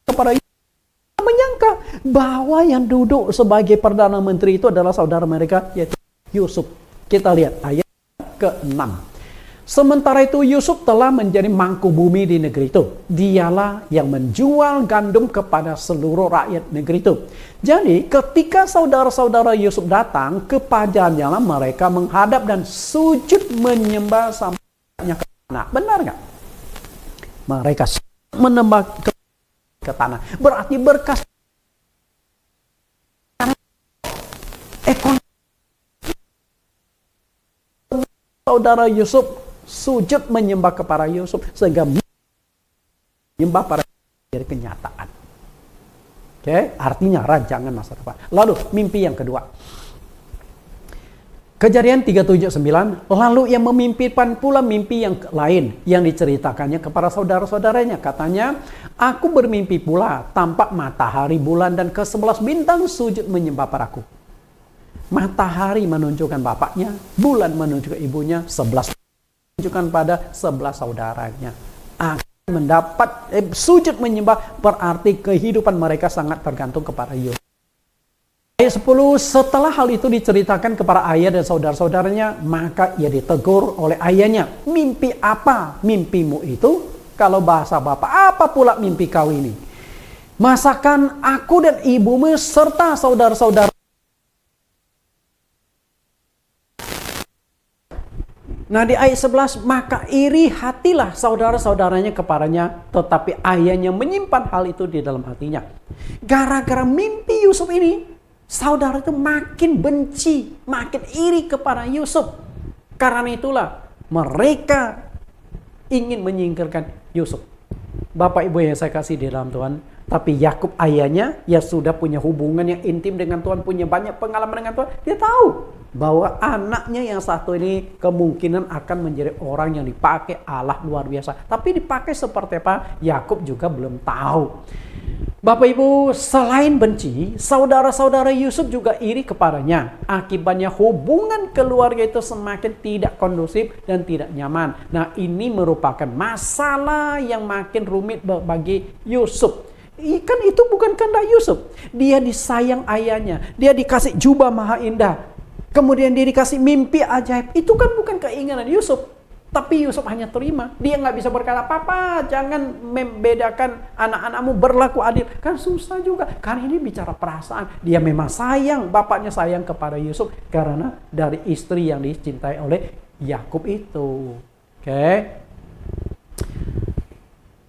kepada Yusuf menyangka bahwa yang duduk sebagai perdana menteri itu adalah saudara mereka, yaitu Yusuf. Kita lihat ayat ke-6. Sementara itu Yusuf telah menjadi mangku bumi di negeri itu. Dialah yang menjual gandum kepada seluruh rakyat negeri itu. Jadi ketika saudara-saudara Yusuf datang kepadanya, mereka menghadap dan sujud menyembah sampahnya ke tanah. Benar nggak? Mereka menyembah ke tanah. Berarti berkas ekonomi saudara Yusuf sujud menyembah kepada Yusuf sehingga menyembah pada dari kenyataan. Oke, artinya rancangan masa depan. Lalu mimpi yang kedua. Kejadian 3:7-9, lalu yang memimpikan pula mimpi yang lain yang diceritakannya kepada saudara-saudaranya. Katanya, aku bermimpi pula tampak matahari, bulan dan ke-11 bintang sujud menyembah padaku. Matahari menunjukkan bapaknya, bulan menunjukkan ibunya, 11 menunjukkan pada 11 saudaranya. Akan mendapat sujud menyembah, berarti kehidupan mereka sangat tergantung kepada Yusuf. Ayat 10, setelah hal itu diceritakan kepada ayah dan saudara-saudaranya, maka ia ditegur oleh ayahnya. Mimpi apa mimpimu itu? Kalau bahasa bapak, apa pula mimpi kau ini? Masakan aku dan ibumu serta saudara-saudara. Nah di ayat 11, maka iri hatilah saudara-saudaranya kepadanya, tetapi ayahnya menyimpan hal itu di dalam hatinya. Gara-gara mimpi Yusuf ini, saudara itu makin benci, makin iri kepada Yusuf. Karena itulah mereka ingin menyingkirkan Yusuf. Bapak Ibu yang saya kasih di dalam Tuhan, tapi Yakub ayahnya ya sudah punya hubungan yang intim dengan Tuhan, punya banyak pengalaman dengan Tuhan. Dia tahu bahwa anaknya yang satu ini kemungkinan akan menjadi orang yang dipakai Allah luar biasa. Tapi dipakai seperti apa? Yakub juga belum tahu. Bapak Ibu, selain benci, saudara-saudara Yusuf juga iri kepadanya. Akibatnya hubungan keluarga itu semakin tidak kondusif dan tidak nyaman. Nah, ini merupakan masalah yang makin rumit bagi Yusuf. Kan itu bukan kehendak Yusuf. Dia disayang ayahnya, dia dikasih jubah maha indah. Kemudian dia dikasih mimpi ajaib. Itu kan bukan keinginan Yusuf. Tapi Yusuf hanya terima. Dia nggak bisa berkata, Papa jangan membedakan anak-anakmu, berlaku adil. Kan susah juga. Karena ini bicara perasaan. Dia memang sayang. Bapaknya sayang kepada Yusuf. Karena dari istri yang dicintai oleh Yakub itu. Oke.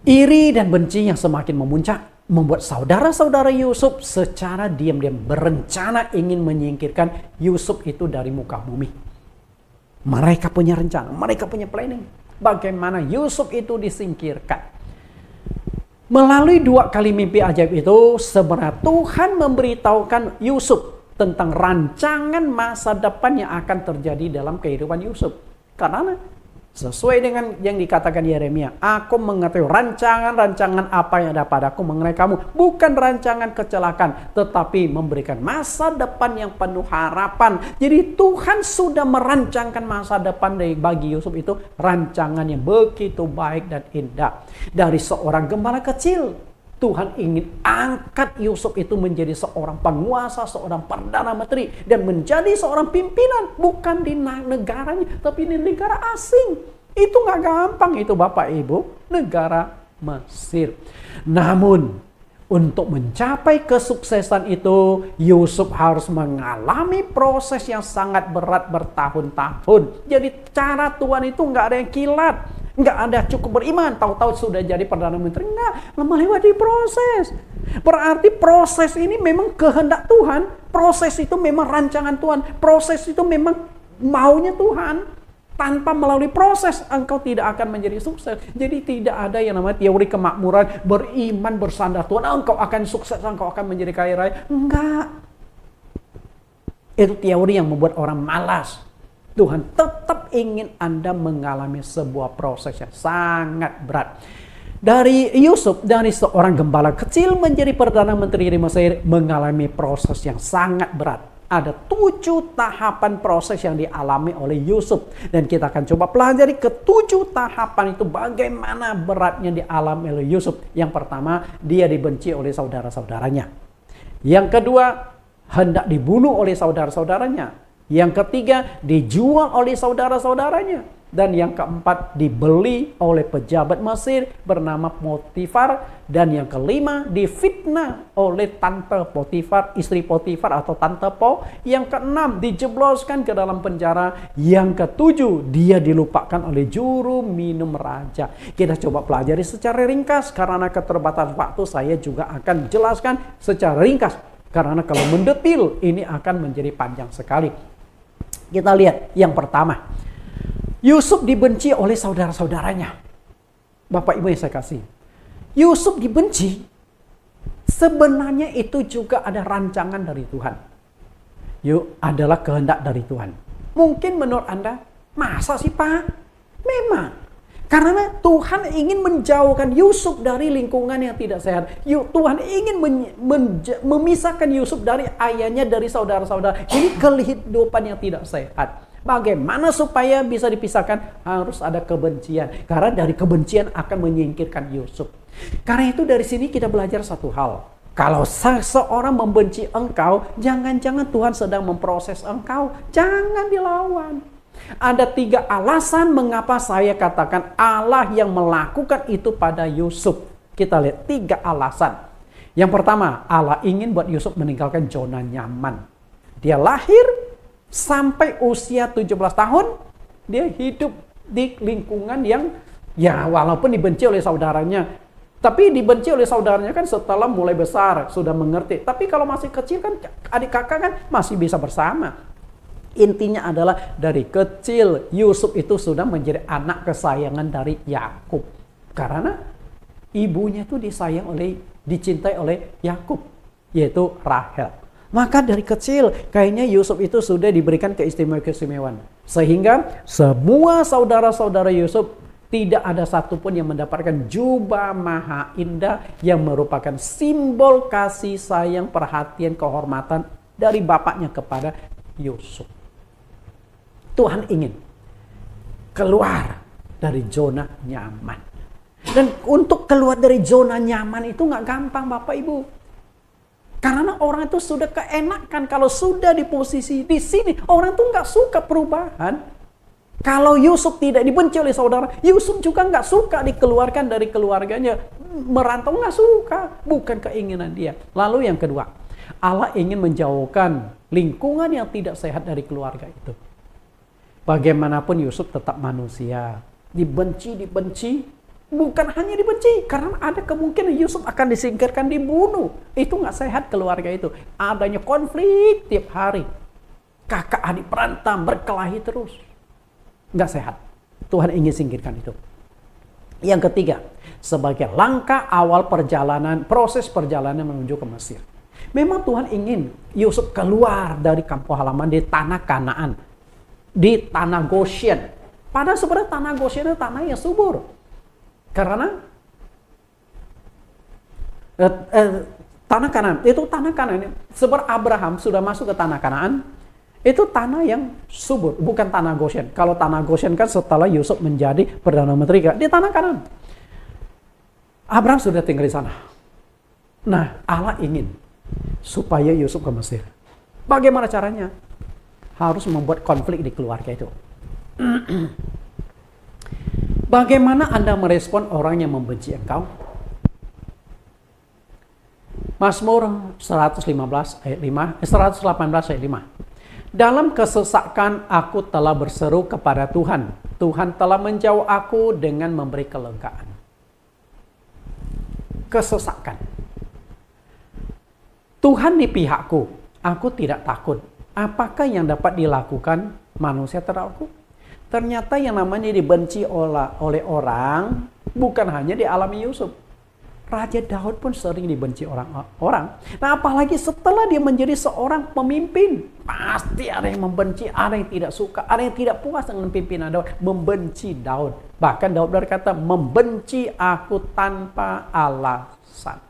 Iri dan benci yang semakin memuncak membuat saudara-saudara Yusuf secara diam-diam berencana ingin menyingkirkan Yusuf itu dari muka bumi. Mereka punya rencana, mereka punya planning. Bagaimana Yusuf itu disingkirkan. Melalui 2 kali mimpi ajaib itu, sebenarnya Tuhan memberitahukan Yusuf tentang rancangan masa depan yang akan terjadi dalam kehidupan Yusuf. Karena sesuai dengan yang dikatakan Yeremia, aku mengetahui rancangan-rancangan apa yang ada padaku mengenai kamu. Bukan rancangan kecelakaan, tetapi memberikan masa depan yang penuh harapan. Jadi Tuhan sudah merancangkan masa depan bagi Yusuf itu, rancangan yang begitu baik dan indah. Dari seorang gembala kecil, Tuhan ingin angkat Yusuf itu menjadi seorang penguasa, seorang perdana menteri, dan menjadi seorang pimpinan, bukan di negaranya, tapi di negara asing. Itu nggak gampang itu Bapak Ibu, negara Mesir. Namun, untuk mencapai kesuksesan itu, Yusuf harus mengalami proses yang sangat berat bertahun-tahun. Jadi cara Tuhan itu nggak ada yang kilat. Nggak ada cukup beriman, tahu-tahu sudah jadi Perdana Menteri. Nggak, melewati proses. Berarti proses ini memang kehendak Tuhan. Proses itu memang rancangan Tuhan. Proses itu memang maunya Tuhan. Tanpa melalui proses, engkau tidak akan menjadi sukses. Jadi tidak ada yang namanya teori kemakmuran, beriman, bersandar Tuhan, engkau akan sukses, engkau akan menjadi kaya raya. Enggak. Itu teori yang membuat orang malas. Tuhan tetap ingin Anda mengalami sebuah proses yang sangat berat. Dari Yusuf, dari seorang gembala kecil menjadi Perdana Menteri di Mesir, mengalami proses yang sangat berat. Ada 7 tahapan proses yang dialami oleh Yusuf. Dan kita akan coba pelajari ke-7 tahapan itu bagaimana beratnya dialami oleh Yusuf. Yang pertama, dia dibenci oleh saudara-saudaranya. Yang kedua, hendak dibunuh oleh saudara-saudaranya. Yang ketiga, dijual oleh saudara-saudaranya. Dan yang keempat, dibeli oleh pejabat Mesir bernama Potifar. Dan yang kelima, difitnah oleh tante Potifar, istri Potifar atau tante Po. Yang keenam, dijebloskan ke dalam penjara. Yang ketujuh, dia dilupakan oleh juru minum raja. Kita coba pelajari secara ringkas. Karena keterbatasan waktu, saya juga akan jelaskan secara ringkas. Karena kalau mendetil, ini akan menjadi panjang sekali. Kita lihat yang pertama. Yusuf dibenci oleh saudara-saudaranya. Bapak Ibu yang saya kasih. Yusuf dibenci. Sebenarnya itu juga ada rancangan dari Tuhan. Adalah kehendak dari Tuhan. Mungkin menurut Anda, masa sih Pak? Memang. Karena Tuhan ingin menjauhkan Yusuf dari lingkungan yang tidak sehat. Tuhan ingin memisahkan Yusuf dari ayahnya, dari saudara-saudara. Ini kehidupan yang tidak sehat. Bagaimana supaya bisa dipisahkan? Harus ada kebencian. Karena dari kebencian akan menyingkirkan Yusuf. Karena itu dari sini kita belajar satu hal. Kalau seseorang membenci engkau, jangan-jangan Tuhan sedang memproses engkau. Jangan dilawan. Ada 3 alasan mengapa saya katakan Allah yang melakukan itu pada Yusuf. Kita lihat 3 alasan. Yang pertama, Allah ingin buat Yusuf meninggalkan zona nyaman. Dia lahir sampai usia 17 tahun, dia hidup di lingkungan yang ya walaupun dibenci oleh saudaranya. Tapi dibenci oleh saudaranya kan setelah mulai besar, sudah mengerti. Tapi kalau masih kecil kan adik kakak kan masih bisa bersama. Intinya adalah dari kecil Yusuf itu sudah menjadi anak kesayangan dari Yakub. Karena ibunya itu dicintai oleh Yakub, yaitu Rahel. Maka dari kecil kayaknya Yusuf itu sudah diberikan keistimewaan. Sehingga semua saudara-saudara Yusuf tidak ada satupun yang mendapatkan jubah maha indah yang merupakan simbol kasih sayang, perhatian, kehormatan dari bapaknya kepada Yusuf. Tuhan ingin keluar dari zona nyaman. Dan untuk keluar dari zona nyaman itu nggak gampang Bapak Ibu. Karena orang itu sudah keenakan kalau sudah di posisi di sini. Orang itu nggak suka perubahan. Kalau Yusuf tidak dibenci oleh saudara, Yusuf juga nggak suka dikeluarkan dari keluarganya. Merantau nggak suka, bukan keinginan dia. Lalu yang kedua, Allah ingin menjauhkan lingkungan yang tidak sehat dari keluarga itu. Bagaimanapun Yusuf tetap manusia. Dibenci. Bukan hanya dibenci. Karena ada kemungkinan Yusuf akan disingkirkan, dibunuh. Itu nggak sehat keluarga itu. Adanya konflik tiap hari. Kakak adik berantem, berkelahi terus. Nggak sehat. Tuhan ingin singkirkan itu. Yang ketiga, sebagai langkah awal proses perjalanan menuju ke Mesir. Memang Tuhan ingin Yusuf keluar dari kampung halaman di tanah Kanaan. Di tanah Goshen. Padahal sebenarnya tanah Goshen itu tanah yang subur. Karena tanah Kanaan, itu tanah Kanaan. Sebab Abraham sudah masuk ke tanah Kanaan, itu tanah yang subur, bukan tanah Goshen. Kalau tanah Goshen kan setelah Yusuf menjadi Perdana Menteri, di tanah Kanaan. Abraham sudah tinggal di sana. Nah, Allah ingin supaya Yusuf ke Mesir. Bagaimana caranya? Harus membuat konflik di keluarga itu. Bagaimana Anda merespon orang yang membenci engkau? Mazmur 118 ayat 5. Dalam kesesakan aku telah berseru kepada Tuhan. Tuhan telah menjauh aku dengan memberi kelegaan. Kesesakan. Tuhan di pihakku, aku tidak takut. Apakah yang dapat dilakukan manusia terhadap aku? Ternyata yang namanya dibenci oleh orang bukan hanya dialami Yusuf. Raja Daud pun sering dibenci orang-orang. Nah, apalagi setelah dia menjadi seorang pemimpin, pasti ada yang membenci, ada yang tidak suka, ada yang tidak puas dengan pimpinan Daud, membenci Daud. Bahkan Daud berkata, membenci aku tanpa alasan.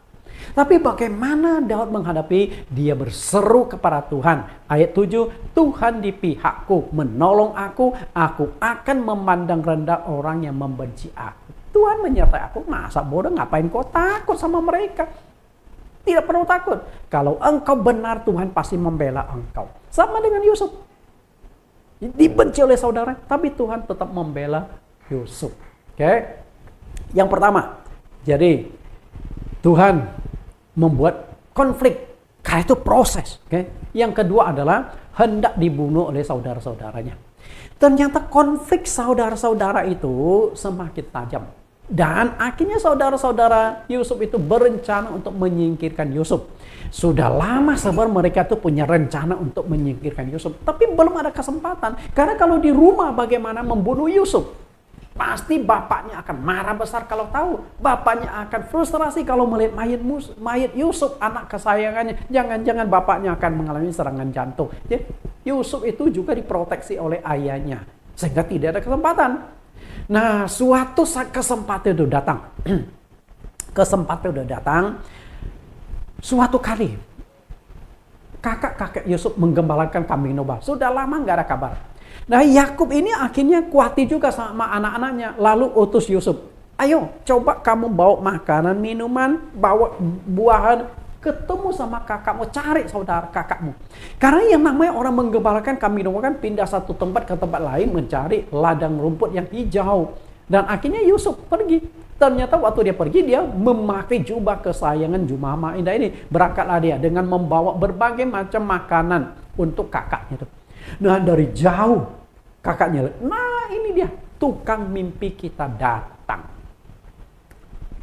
Tapi bagaimana Daud menghadapi? Dia berseru kepada Tuhan. Ayat 7, Tuhan di pihakku, menolong aku akan memandang rendah orang yang membenci aku. Tuhan menyertai aku, masa bodoh, ngapain kau takut sama mereka? Tidak perlu takut. Kalau engkau benar, Tuhan pasti membela engkau. Sama dengan Yusuf. Dibenci oleh saudara, tapi Tuhan tetap membela Yusuf. Oke? Yang pertama, jadi Tuhan membuat konflik. Karena itu proses. Oke? Yang kedua adalah hendak dibunuh oleh saudara-saudaranya. Ternyata konflik saudara-saudara itu semakin tajam. Dan akhirnya saudara-saudara Yusuf itu berencana untuk menyingkirkan Yusuf. Sudah lama sebenarnya mereka tuh punya rencana untuk menyingkirkan Yusuf. Tapi belum ada kesempatan. Karena kalau di rumah bagaimana membunuh Yusuf? Pasti bapaknya akan marah besar kalau tahu. Bapaknya akan frustrasi kalau melihat mayat Yusuf, anak kesayangannya. Jangan-jangan bapaknya akan mengalami serangan jantung. Jadi Yusuf itu juga diproteksi oleh ayahnya. Sehingga tidak ada kesempatan. Nah, suatu kesempatan itu datang. Kesempatan udah datang. Suatu kali, kakak-kakak Yusuf menggembalakan kambing domba. Sudah lama nggak ada kabar. Nah, Yakub ini akhirnya khawatir juga sama anak-anaknya. Lalu utus Yusuf. Ayo, coba kamu bawa makanan, minuman, bawa buahan. Ketemu sama kakakmu, cari saudara kakakmu. Karena yang namanya orang menggembalakan kambing domba kan pindah satu tempat ke tempat lain mencari ladang rumput yang hijau. Dan akhirnya Yusuf pergi. Ternyata waktu dia pergi, dia memakai jubah kesayangan Jumamah Indah ini. Berangkatlah dia dengan membawa berbagai macam makanan untuk kakaknya. Nah, dari jauh kakaknya, nah ini dia tukang mimpi kita datang.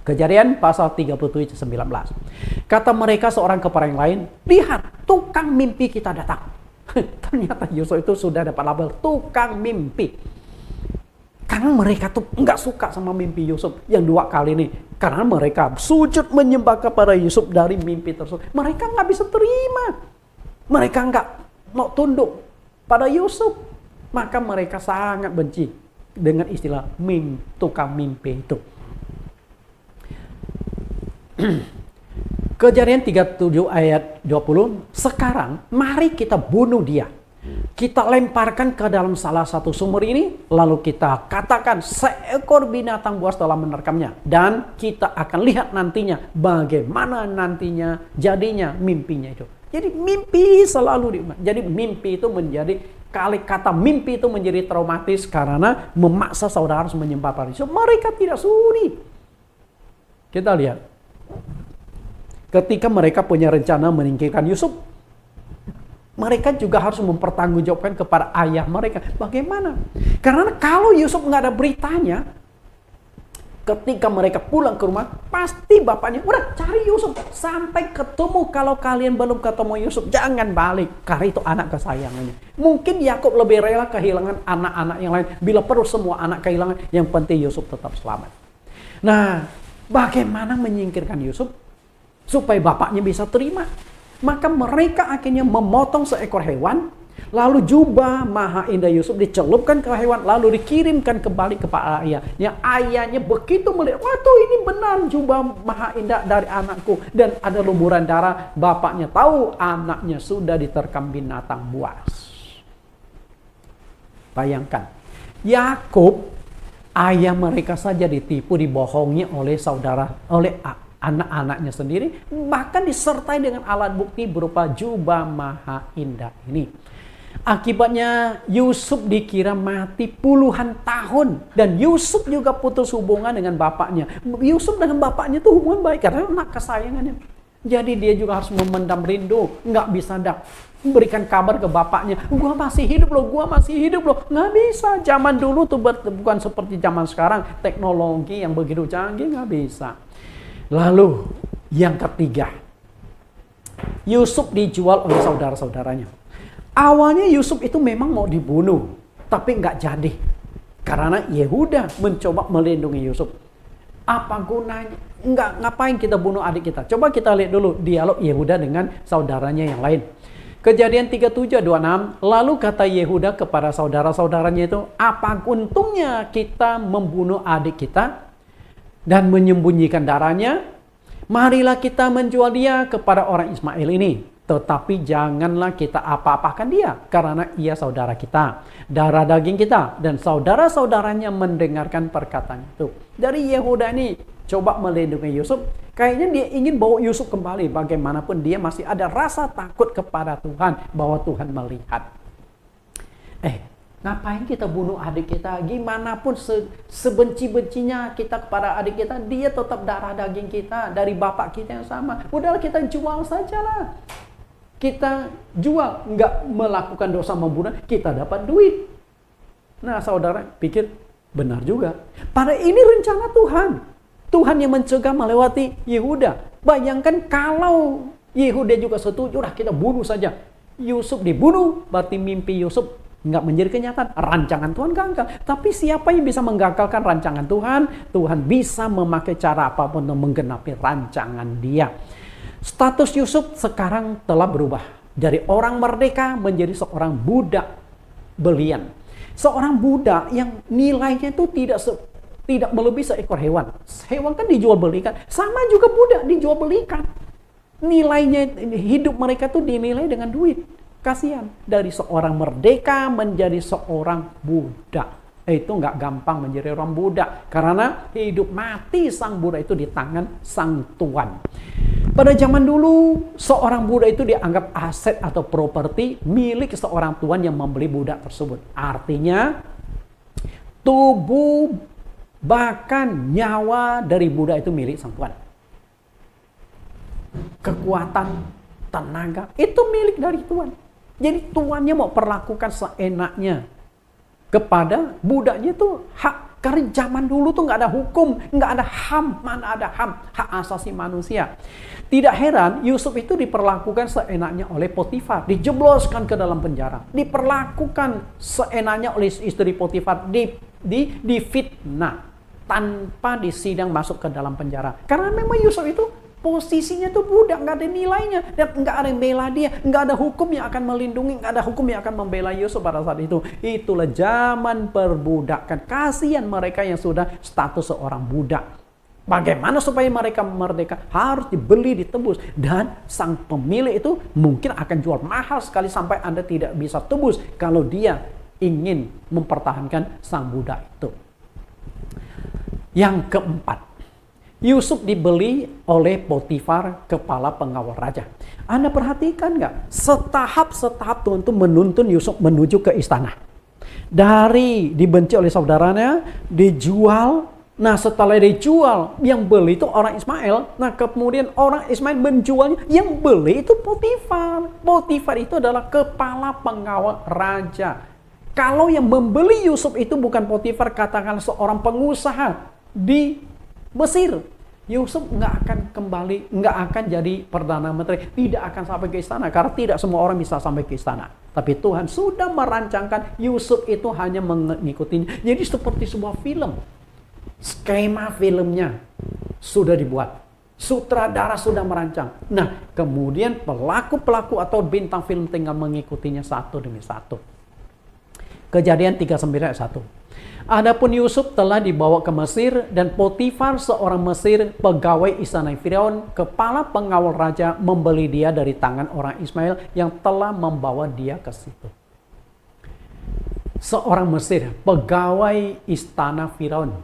Kejadian pasal 37-19. Kata mereka seorang kepada yang lain, lihat tukang mimpi kita datang. Ternyata Yusuf itu sudah dapat label tukang mimpi. Karena mereka tuh nggak suka sama mimpi Yusuf yang dua kali ini. Karena mereka sujud menyembah kepada Yusuf dari mimpi tersebut. Mereka nggak bisa terima. Mereka nggak mau tunduk pada Yusuf. Maka mereka sangat benci dengan istilah tukang mimpi itu. Kejadian 37 ayat 20. Sekarang mari kita bunuh dia. Kita lemparkan ke dalam salah satu sumur ini. Lalu kita katakan seekor binatang buas telah menerkamnya. Dan kita akan lihat nantinya bagaimana nantinya jadinya mimpinya itu. Jadi mimpi selalu jadi mimpi itu menjadi kata mimpi itu menjadi traumatis karena memaksa saudara harus menyembah pada Yusuf. Mereka tidak sudi. Kita lihat. Ketika mereka punya rencana menyingkirkan Yusuf, mereka juga harus mempertanggungjawabkan kepada ayah mereka. Bagaimana? Karena kalau Yusuf nggak ada beritanya, ketika mereka pulang ke rumah, pasti bapaknya, udah cari Yusuf sampai ketemu. Kalau kalian belum ketemu Yusuf, jangan balik. Karena itu anak kesayangannya. Mungkin Yakub lebih rela kehilangan anak-anak yang lain. Bila perlu semua anak kehilangan, yang penting Yusuf tetap selamat. Nah, bagaimana menyingkirkan Yusuf? Supaya bapaknya bisa terima. Maka mereka akhirnya memotong seekor hewan. Lalu jubah maha indah Yusuf dicelupkan ke hewan. Lalu dikirimkan kembali kepada ayah. Yang ayahnya begitu melihat, waduh ini benar jubah maha indah dari anakku. Dan ada lumuran darah. Bapaknya tahu anaknya sudah diterkam binatang buas. Bayangkan. Yakub, ayah mereka saja ditipu, dibohongi oleh anak-anaknya sendiri, bahkan disertai dengan alat bukti berupa jubah maha indah ini. Akibatnya Yusuf dikira mati puluhan tahun, dan Yusuf juga putus hubungan dengan bapaknya. Yusuf dengan bapaknya itu hubungan baik karena anak kesayangannya. Jadi dia juga harus memendam rindu, nggak bisa berikan kabar ke bapaknya, gua masih hidup loh, gua masih hidup loh. Nggak bisa. Zaman dulu tuh bukan seperti zaman sekarang, teknologi yang begitu canggih, nggak bisa. Lalu yang ketiga, Yusuf dijual oleh saudara-saudaranya. Awalnya Yusuf itu memang mau dibunuh, tapi nggak jadi. Karena Yehuda mencoba melindungi Yusuf. Apa gunanya? Ngapain kita bunuh adik kita? Coba kita lihat dulu dialog Yehuda dengan saudaranya yang lain. Kejadian 37:26, lalu kata Yehuda kepada saudara-saudaranya itu, apa untungnya kita membunuh adik kita dan menyembunyikan darahnya? Marilah kita menjual dia kepada orang Ismail ini. Tetapi janganlah kita apa-apakan dia, karena ia saudara kita, darah daging kita. Dan saudara-saudaranya mendengarkan perkataan itu. Dari Yehuda ini coba melindungi Yusuf. Kayaknya dia ingin bawa Yusuf kembali. Bagaimanapun dia masih ada rasa takut kepada Tuhan, bahwa Tuhan melihat. Ngapain kita bunuh adik kita? Gimanapun sebenci-bencinya kita kepada adik kita, dia tetap darah daging kita, dari bapak kita yang sama. Udahlah, kita jual sajalah. Kita jual, nggak melakukan dosa membunuh, kita dapat duit. Nah, saudara pikir benar juga. Pada ini rencana Tuhan. Tuhan yang mencegah melewati Yehuda. Bayangkan kalau Yehuda juga setuju, kita bunuh saja. Yusuf dibunuh, berarti mimpi Yusuf nggak menjadi kenyataan. Rancangan Tuhan gagal. Tapi siapa yang bisa menggagalkan rancangan Tuhan? Tuhan bisa memakai cara apapun untuk menggenapi rancangan dia. Status Yusuf sekarang telah berubah. Dari orang merdeka menjadi seorang budak belian. Seorang budak yang nilainya itu tidak melebihi seekor hewan. Hewan kan dijual belikan. Sama juga budak dijual belikan. Nilainya, hidup mereka tuh dinilai dengan duit. Kasihan. Dari seorang merdeka menjadi seorang budak. Itu nggak gampang menjadi orang budak. Karena hidup mati sang budak itu di tangan sang tuan. Pada zaman dulu, seorang budak itu dianggap aset atau properti milik seorang tuan yang membeli budak tersebut. Artinya, tubuh bahkan nyawa dari budak itu milik sang tuan. Kekuatan, tenaga, itu milik dari tuan. Jadi tuannya mau perlakukan seenaknya kepada budaknya itu hak. Karena zaman dulu tuh nggak ada hukum, nggak ada HAM, mana ada HAM, hak asasi manusia. Tidak heran Yusuf itu diperlakukan seenaknya oleh Potifar, dijebloskan ke dalam penjara, diperlakukan seenaknya oleh istri Potifar, difitnah tanpa disidang masuk ke dalam penjara. Karena memang Yusuf itu posisinya tuh budak, nggak ada nilainya, dan nggak ada yang bela dia, nggak ada hukum yang akan melindungi, nggak ada hukum yang akan membela Yusuf pada saat itu. Itulah zaman perbudakan. Kasihan mereka yang sudah status seorang budak. Bagaimana supaya mereka merdeka? Harus dibeli, ditebus, dan sang pemilik itu mungkin akan jual mahal sekali sampai Anda tidak bisa tebus kalau dia ingin mempertahankan sang budak itu. Yang keempat, Yusuf dibeli oleh Potifar, kepala pengawal raja. Anda perhatikan nggak? Setahap-setahap Tuhan itu menuntun Yusuf menuju ke istana. Dari dibenci oleh saudaranya, dijual. Nah, setelah dijual, yang beli itu orang Ismail. Nah, kemudian orang Ismail menjualnya, yang beli itu Potifar. Potifar itu adalah kepala pengawal raja. Kalau yang membeli Yusuf itu bukan Potifar, katakan seorang pengusaha di Mesir, Yusuf nggak akan kembali, nggak akan jadi Perdana Menteri, tidak akan sampai ke istana, karena tidak semua orang bisa sampai ke istana. Tapi Tuhan sudah merancangkan Yusuf itu hanya mengikutinya. Jadi seperti sebuah film, skema filmnya sudah dibuat, sutradara sudah merancang. Nah, kemudian pelaku-pelaku atau bintang film tinggal mengikutinya satu demi satu. Kejadian 39:1. Adapun Yusuf telah dibawa ke Mesir, dan Potifar seorang Mesir, pegawai istana Firaun, kepala pengawal raja, membeli dia dari tangan orang Ismail yang telah membawa dia ke situ. Seorang Mesir, pegawai istana Firaun.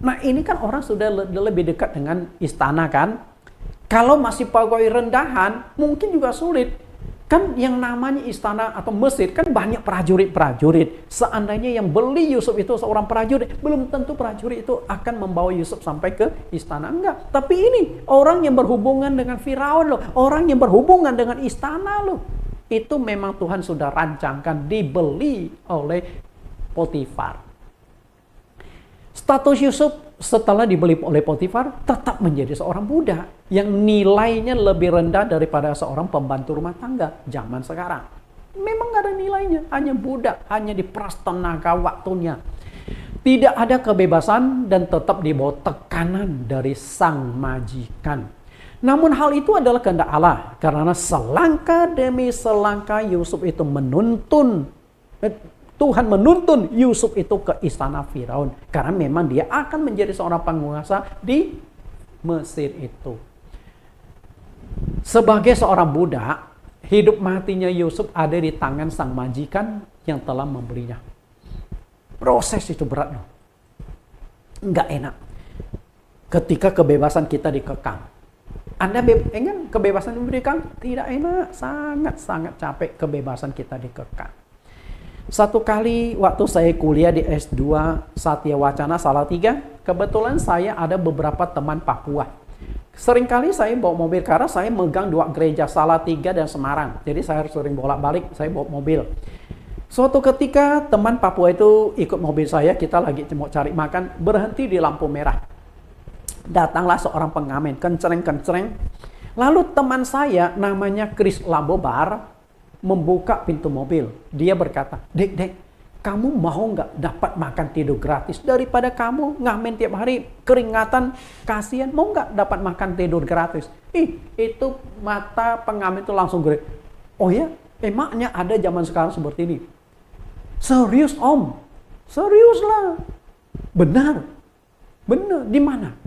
Nah, ini kan orang sudah lebih dekat dengan istana kan? Kalau masih pegawai rendahan, mungkin juga sulit. Kan yang namanya istana atau Mesir kan banyak prajurit-prajurit. Seandainya yang beli Yusuf itu seorang prajurit, belum tentu prajurit itu akan membawa Yusuf sampai ke istana. Enggak. Tapi ini orang yang berhubungan dengan Firaun loh. Orang yang berhubungan dengan istana loh. Itu memang Tuhan sudah rancangkan dibeli oleh Potifar. Status Yusuf setelah dibeli oleh Potifar tetap menjadi seorang budak yang nilainya lebih rendah daripada seorang pembantu rumah tangga zaman sekarang. Memang gak ada nilainya, hanya budak, hanya diperas tenaga waktunya. Tidak ada kebebasan dan tetap di bawah tekanan dari sang majikan. Namun hal itu adalah kehendak Allah, karena selangkah demi selangkah Yusuf itu Tuhan menuntun Yusuf itu ke istana Firaun, karena memang dia akan menjadi seorang penguasa di Mesir itu. Sebagai seorang budak, hidup matinya Yusuf ada di tangan sang majikan yang telah membelinya. Proses itu berat loh. Nggak enak. Ketika kebebasan kita dikekang. Anda ingin kebebasan diberikan? Tidak enak. Sangat-sangat capek kebebasan kita dikekang. Satu kali waktu saya kuliah di S2 Satya Wacana Salatiga, kebetulan saya ada beberapa teman Papua. Seringkali saya bawa mobil karena saya megang dua gereja, Salatiga dan Semarang. Jadi saya harus sering bolak-balik, saya bawa mobil. Suatu ketika teman Papua itu ikut mobil saya, kita lagi mau cari makan, berhenti di lampu merah. Datanglah seorang pengamen, kenceng-kenceng. Lalu teman saya namanya Chris Labobar membuka pintu mobil. Dia berkata, Dek, kamu mau nggak dapat makan tidur gratis? Daripada kamu ngamen tiap hari keringatan, kasihan, mau nggak dapat makan tidur gratis? Itu mata pengamen itu langsung gede. Oh ya, emangnya ada zaman sekarang seperti ini? Serius om? Serius lah. Benar. Di mana?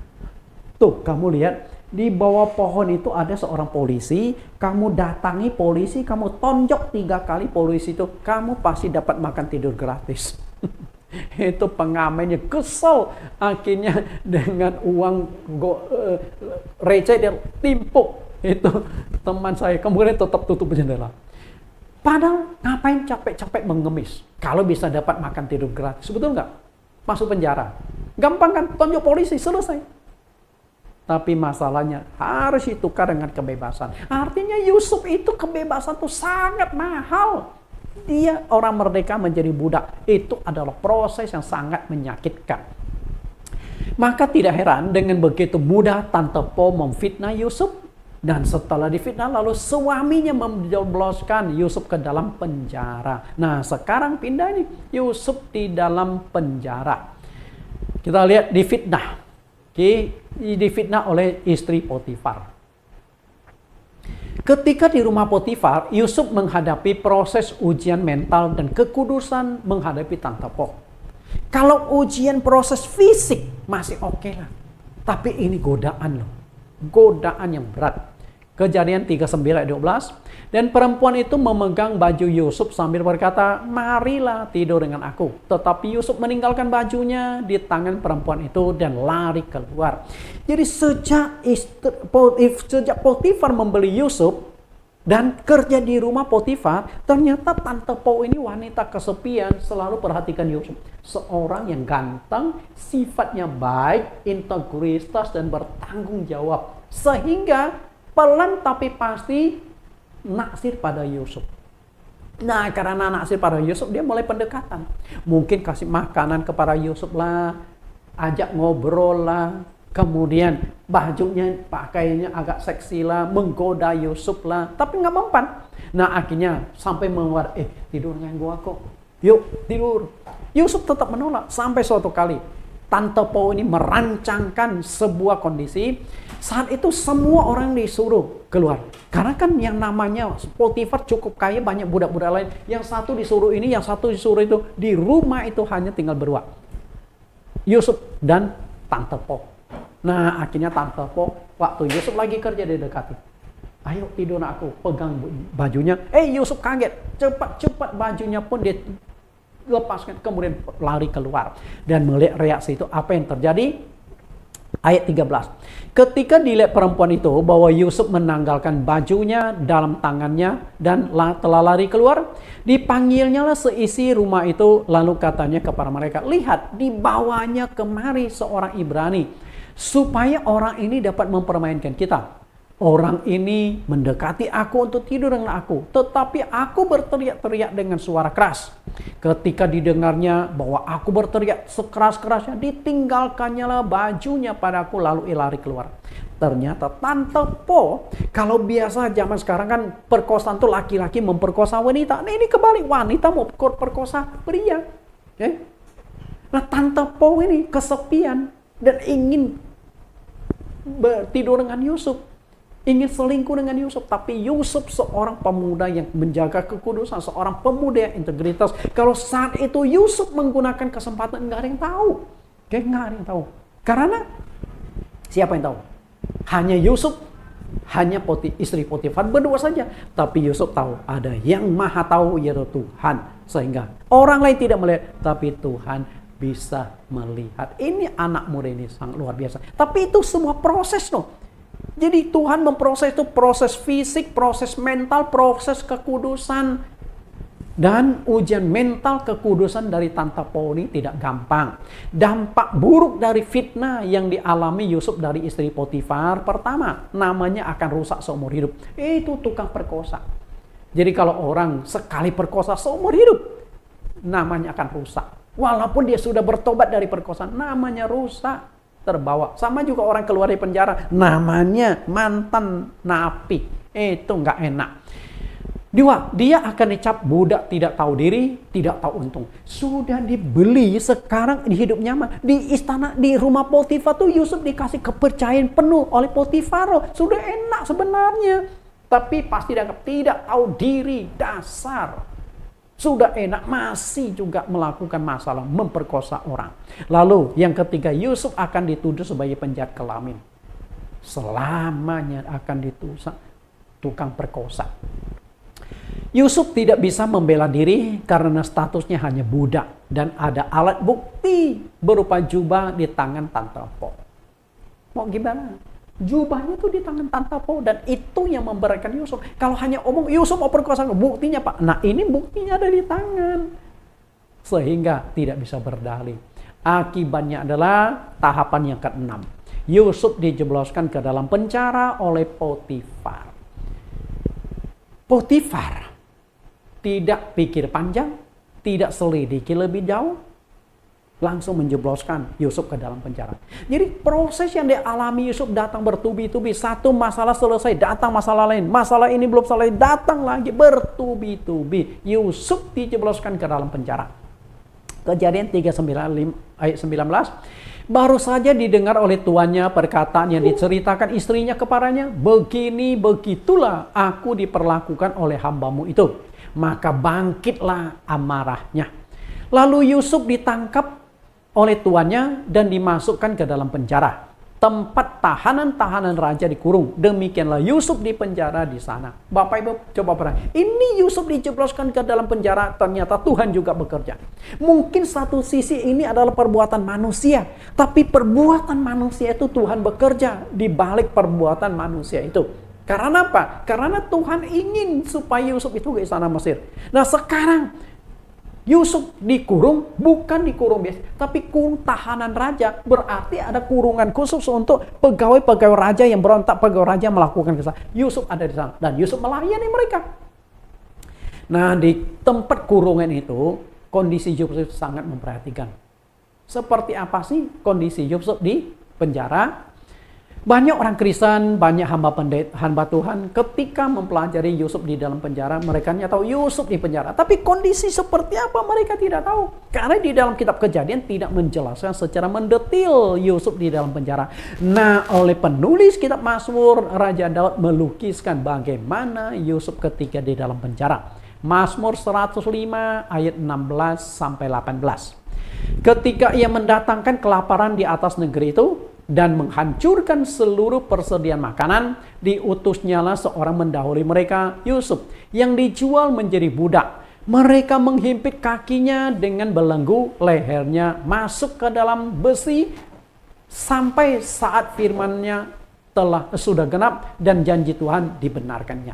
Tuh, kamu lihat. Di bawah pohon itu ada seorang polisi, kamu datangi polisi, kamu tonjok 3 kali polisi itu, kamu pasti dapat makan tidur gratis. Itu pengamennya kesel, akhirnya dengan uang receh dia timpuk itu teman saya, kemudian tetap tutup jendela. Padahal ngapain capek-capek mengemis kalau bisa dapat makan tidur gratis, betul nggak? Masuk penjara, gampang kan? Tonjok polisi, selesai. Tapi masalahnya harus ditukar dengan kebebasan. Artinya Yusuf itu kebebasan itu sangat mahal. Dia orang merdeka menjadi budak. Itu adalah proses yang sangat menyakitkan. Maka tidak heran dengan begitu mudah Tante Po memfitnah Yusuf. Dan setelah difitnah lalu suaminya menjebloskan Yusuf ke dalam penjara. Nah sekarang pindah nih, Yusuf di dalam penjara. Kita lihat difitnah. Difitnah oleh istri Potifar. Ketika di rumah Potifar, Yusuf menghadapi proses ujian mental dan kekudusan menghadapi Tante Po. Kalau ujian proses fisik masih oke lah. Tapi ini godaan loh. Godaan yang berat. Kejadian 39 ayat 12. Dan perempuan itu memegang baju Yusuf sambil berkata, marilah tidur dengan aku. Tetapi Yusuf meninggalkan bajunya di tangan perempuan itu dan lari keluar. Jadi sejak Potifar membeli Yusuf dan kerja di rumah Potifar, ternyata Tante Po ini wanita kesepian, selalu perhatikan Yusuf. Seorang yang ganteng, sifatnya baik, integritas dan bertanggung jawab. Sehingga pelan tapi pasti naksir pada Yusuf. Nah, karena naksir pada Yusuf, dia mulai pendekatan. Mungkin kasih makanan kepada Yusuf lah, ajak ngobrol lah, kemudian bajunya, pakaiannya agak seksi lah, menggoda Yusuf lah, tapi nggak mempan. Nah, akhirnya sampai mengeluar, tidur dengan gua kok. Yuk, tidur. Yusuf tetap menolak, sampai suatu kali Tante Po ini merancangkan sebuah kondisi. Saat itu semua orang disuruh keluar. Karena kan yang namanya Potifar cukup kaya, banyak budak-budak lain. Yang satu disuruh ini, yang satu disuruh itu. Di rumah itu hanya tinggal berdua. Yusuf dan Tante Po. Nah akhirnya Tante Po, waktu Yusuf lagi kerja didekati. Ayo tidur aku, pegang bajunya. Yusuf kaget. Cepat-cepat bajunya pun dia lepaskan, kemudian lari keluar. Dan melihat reaksi itu, apa yang terjadi? Ayat 13. Ketika dilihat perempuan itu bahwa Yusuf menanggalkan bajunya dalam tangannya dan telah lari keluar, dipanggilnya lah seisi rumah itu, lalu katanya kepada mereka, lihat, dibawanya kemari seorang Ibrani supaya orang ini dapat mempermainkan kita. Orang ini mendekati aku untuk tidur dengan aku, tetapi aku berteriak-teriak dengan suara keras. Ketika didengarnya bahwa aku berteriak sekeras-kerasnya, ditinggalkannya lah bajunya padaku, lalu lari keluar. Ternyata Tante Po, kalau biasa zaman sekarang kan perkosaan tuh laki-laki memperkosa wanita. Nah ini kebalik, wanita mau perkosa pria. Nah, Tante Po ini kesepian dan ingin tidur dengan Yusuf. Ingin selingkuh dengan Yusuf. Tapi Yusuf seorang pemuda yang menjaga kekudusan. Seorang pemuda yang integritas. Kalau saat itu Yusuf menggunakan kesempatan, nggak ada yang tahu. Nggak ada yang tahu. Karena siapa yang tahu? Hanya Yusuf, hanya istri Potifar berdua saja. Tapi Yusuf tahu ada yang maha tahu, yaitu Tuhan. Sehingga orang lain tidak melihat, tapi Tuhan bisa melihat. Ini anak muda ini sangat luar biasa. Tapi itu semua proses loh. Jadi Tuhan memproses itu, proses fisik, proses mental, proses kekudusan. Dan ujian mental kekudusan dari Tante Po ini tidak gampang. Dampak buruk dari fitnah yang dialami Yusuf dari istri Potifar, pertama, namanya akan rusak seumur hidup. Itu tukang perkosa. Jadi kalau orang sekali perkosa seumur hidup, namanya akan rusak. Walaupun dia sudah bertobat dari perkosaan, namanya rusak. Terbawa. Sama juga orang keluar dari penjara, namanya mantan napi. Itu nggak enak. Dua, dia akan dicap budak tidak tahu diri, tidak tahu untung. Sudah dibeli, sekarang hidup nyaman. Di istana, di rumah Potifar tuh Yusuf dikasih kepercayaan penuh oleh Potifar. Sudah enak sebenarnya. Tapi pasti dianggap tidak tahu diri, dasar. Sudah enak, masih juga melakukan masalah, memperkosa orang. Lalu yang ketiga, Yusuf akan dituduh sebagai penjahat kelamin. Selamanya akan dituduh tukang perkosa. Yusuf tidak bisa membela diri karena statusnya hanya budak. Dan ada alat bukti berupa jubah di tangan Tante Po. Mau gimana? Jubahnya tuh di tangan Tante Po, dan itu yang memberatkan Yusuf. Kalau hanya omong Yusuf mau perkosa, buktinya Pak. Nah, ini buktinya ada di tangan. Sehingga tidak bisa berdalih. Akibatnya adalah tahapan yang ke-6. Yusuf dijebloskan ke dalam penjara oleh Potifar. Potifar tidak pikir panjang, tidak selidiki lebih jauh, langsung menjebloskan Yusuf ke dalam penjara. Jadi proses yang dialami Yusuf datang bertubi-tubi. Satu masalah selesai, datang masalah lain. Masalah ini belum selesai, datang lagi bertubi-tubi. Yusuf dijebloskan ke dalam penjara. Kejadian 39 ayat 19. Baru saja didengar oleh tuannya perkataan yang diceritakan istrinya kepadanya. Begini begitulah aku diperlakukan oleh hambamu itu. Maka bangkitlah amarahnya. Lalu Yusuf ditangkap oleh tuannya dan dimasukkan ke dalam penjara, tempat tahanan-tahanan raja dikurung. Demikianlah Yusuf di penjara di sana. Bapak Ibu coba perhatikan. Ini Yusuf dijebloskan ke dalam penjara, ternyata Tuhan juga bekerja. Mungkin satu sisi ini adalah perbuatan manusia, tapi perbuatan manusia itu Tuhan bekerja di balik perbuatan manusia itu. Karena apa? Karena Tuhan ingin supaya Yusuf itu ke istana Mesir. Nah, sekarang Yusuf dikurung, bukan dikurung biasa, tapi kurung tahanan raja. Berarti ada kurungan khusus untuk pegawai-pegawai raja yang berontak, pegawai raja melakukan kesalahan. Yusuf ada di sana dan Yusuf melayani mereka. Nah, di tempat kurungan itu, kondisi Yusuf sangat memperhatikan. Seperti apa sih kondisi Yusuf di penjara? Banyak orang Kristen, banyak hamba Tuhan ketika mempelajari Yusuf di dalam penjara, mereka hanya tahu Yusuf di penjara. Tapi kondisi seperti apa mereka tidak tahu. Karena di dalam kitab Kejadian tidak menjelaskan secara mendetil Yusuf di dalam penjara. Nah, oleh penulis kitab Mazmur, Raja Daud melukiskan bagaimana Yusuf ketika di dalam penjara. Mazmur 105 ayat 16 sampai 18. Ketika ia mendatangkan kelaparan di atas negeri itu, dan menghancurkan seluruh persediaan makanan, diutusnyalah seorang mendahului mereka, Yusuf, yang dijual menjadi budak. Mereka menghimpit kakinya dengan belenggu, lehernya masuk ke dalam besi, sampai saat firman-Nya sudah genap dan janji Tuhan dibenarkannya.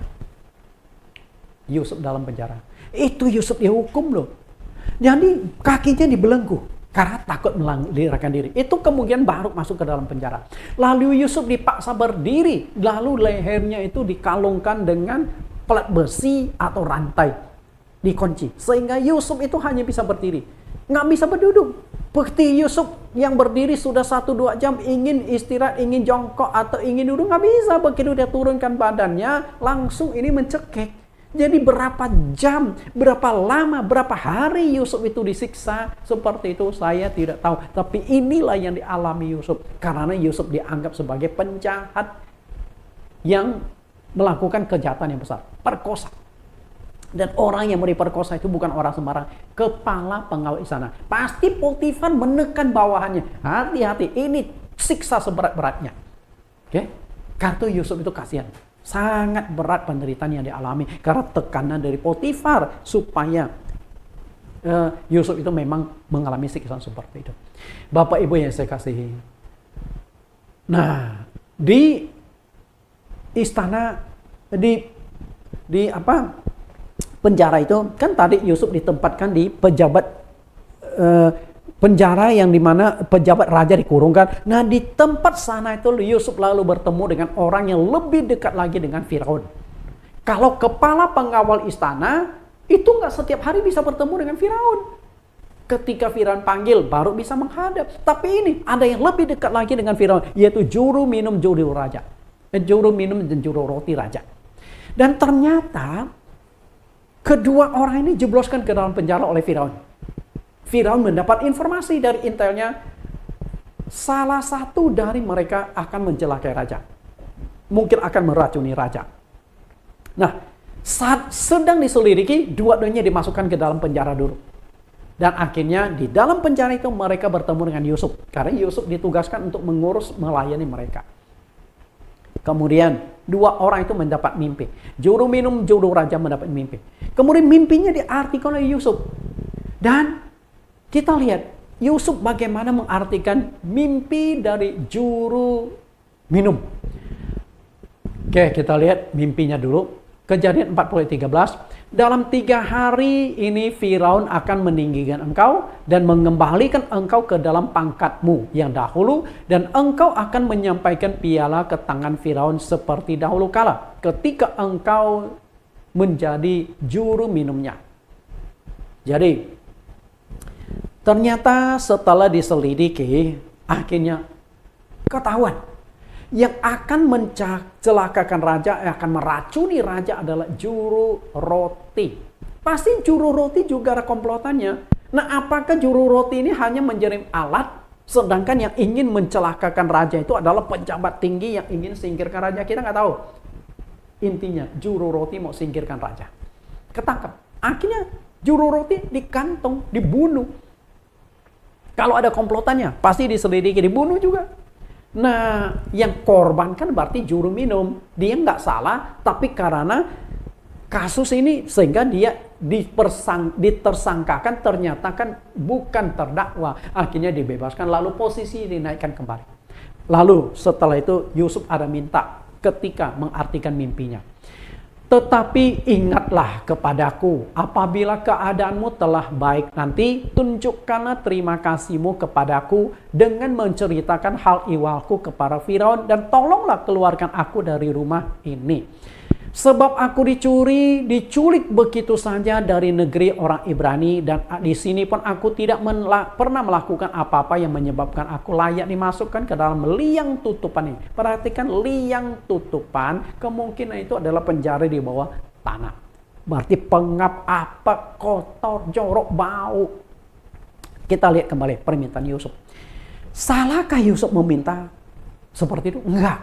Yusuf dalam penjara. Itu Yusuf dihukum loh. Jadi kakinya dibelenggu. Karena takut melarikan diri. Itu kemudian baru masuk ke dalam penjara. Lalu Yusuf dipaksa berdiri. Lalu lehernya itu dikalungkan dengan pelat besi atau rantai. Dikunci. Sehingga Yusuf itu hanya bisa berdiri. Nggak bisa berduduk. Seperti Yusuf yang berdiri sudah 1-2 jam. Ingin istirahat, ingin jongkok atau ingin duduk. Nggak bisa. Begitu dia turunkan badannya, langsung ini mencekik. Jadi berapa jam, berapa lama, berapa hari Yusuf itu disiksa seperti itu saya tidak tahu. Tapi inilah yang dialami Yusuf. Karena Yusuf dianggap sebagai penjahat yang melakukan kejahatan yang besar. Perkosa. Dan orang yang diperkosa itu bukan orang sembarang. Kepala pengawal istana. Pasti Potifar menekan bawahannya. Hati-hati, ini siksa seberat-beratnya. Oke? Karena Yusuf itu kasihan. Sangat berat penderitaan yang dialami karena tekanan dari Potifar supaya Yusuf itu memang mengalami siksa seperti itu. Bapak Ibu yang saya kasihi. Nah, di istana di penjara itu kan tadi Yusuf ditempatkan di penjara yang dimana pejabat raja dikurungkan. Nah, di tempat sana itu Yusuf lalu bertemu dengan orang yang lebih dekat lagi dengan Firaun. Kalau kepala pengawal istana itu nggak setiap hari bisa bertemu dengan Firaun. Ketika Firaun panggil baru bisa menghadap. Tapi ini ada yang lebih dekat lagi dengan Firaun, yaitu juru minum juru raja, juru minum dan juru roti raja. Dan ternyata kedua orang ini jebloskan ke dalam penjara oleh Firaun. Firaun mendapat informasi dari intelnya, salah satu dari mereka akan mencelakai raja. Mungkin akan meracuni raja. Nah, saat sedang diselidiki, dua-duanya dimasukkan ke dalam penjara dulu. Dan akhirnya di dalam penjara itu mereka bertemu dengan Yusuf. Karena Yusuf ditugaskan untuk mengurus, melayani mereka. Kemudian dua orang itu mendapat mimpi. Juru minum, juru raja mendapat mimpi. Kemudian mimpinya diartikan oleh Yusuf. Dan kita lihat Yusuf bagaimana mengartikan mimpi dari juru minum. Oke, kita lihat mimpinya dulu. Kejadian 40:13. Dalam 3 hari ini Firaun akan meninggikan engkau dan mengembalikan engkau ke dalam pangkatmu yang dahulu, dan engkau akan menyampaikan piala ke tangan Firaun seperti dahulu kala ketika engkau menjadi juru minumnya. Jadi ternyata setelah diselidiki, akhirnya ketahuan yang akan mencelakakan raja, yang akan meracuni raja adalah juru roti. Pasti juru roti juga ada komplotannya. Nah, apakah juru roti ini hanya menjadi alat, sedangkan yang ingin mencelakakan raja itu adalah pejabat tinggi yang ingin singkirkan raja? Kita nggak tahu. Intinya, juru roti mau singkirkan raja. Ketangkap. Akhirnya juru roti dikantung, dibunuh. Kalau ada komplotannya, pasti diselidiki, dibunuh juga. Nah, yang korban kan berarti juru minum. Dia nggak salah, tapi karena kasus ini sehingga dia ditersangkakan, ternyata kan bukan terdakwa. Akhirnya dibebaskan, lalu posisi dinaikkan kembali. Lalu setelah itu Yusuf ada minta ketika mengartikan mimpinya. Tetapi ingatlah kepadaku apabila keadaanmu telah baik nanti, tunjukkanlah terima kasihmu kepadaku dengan menceritakan hal ihwalku kepada Firaun, dan tolonglah keluarkan aku dari rumah ini. Sebab aku diculik begitu saja dari negeri orang Ibrani, dan di sini pun aku tidak pernah melakukan apa-apa yang menyebabkan aku layak dimasukkan ke dalam liang tutupan ini. Perhatikan, liang tutupan kemungkinan itu adalah penjara di bawah tanah. Berarti pengap, apa, kotor, jorok, bau. Kita lihat kembali permintaan Yusuf. Salahkah Yusuf meminta seperti itu? Enggak.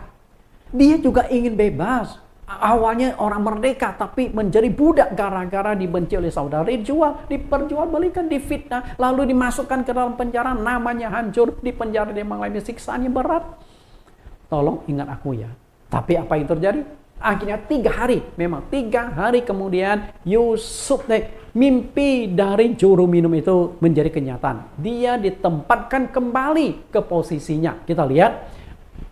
Dia juga ingin bebas. Awalnya orang merdeka, tapi menjadi budak gara-gara dibenci oleh saudara, diperjualbelikan, difitnah, lalu dimasukkan ke dalam penjara, namanya hancur, di penjara dia mengalami siksaan yang berat. Tolong ingat aku ya. Tapi apa yang terjadi? Akhirnya 3 hari, memang 3 hari kemudian Yusuf, mimpi dari juru minum itu menjadi kenyataan. Dia ditempatkan kembali ke posisinya. Kita lihat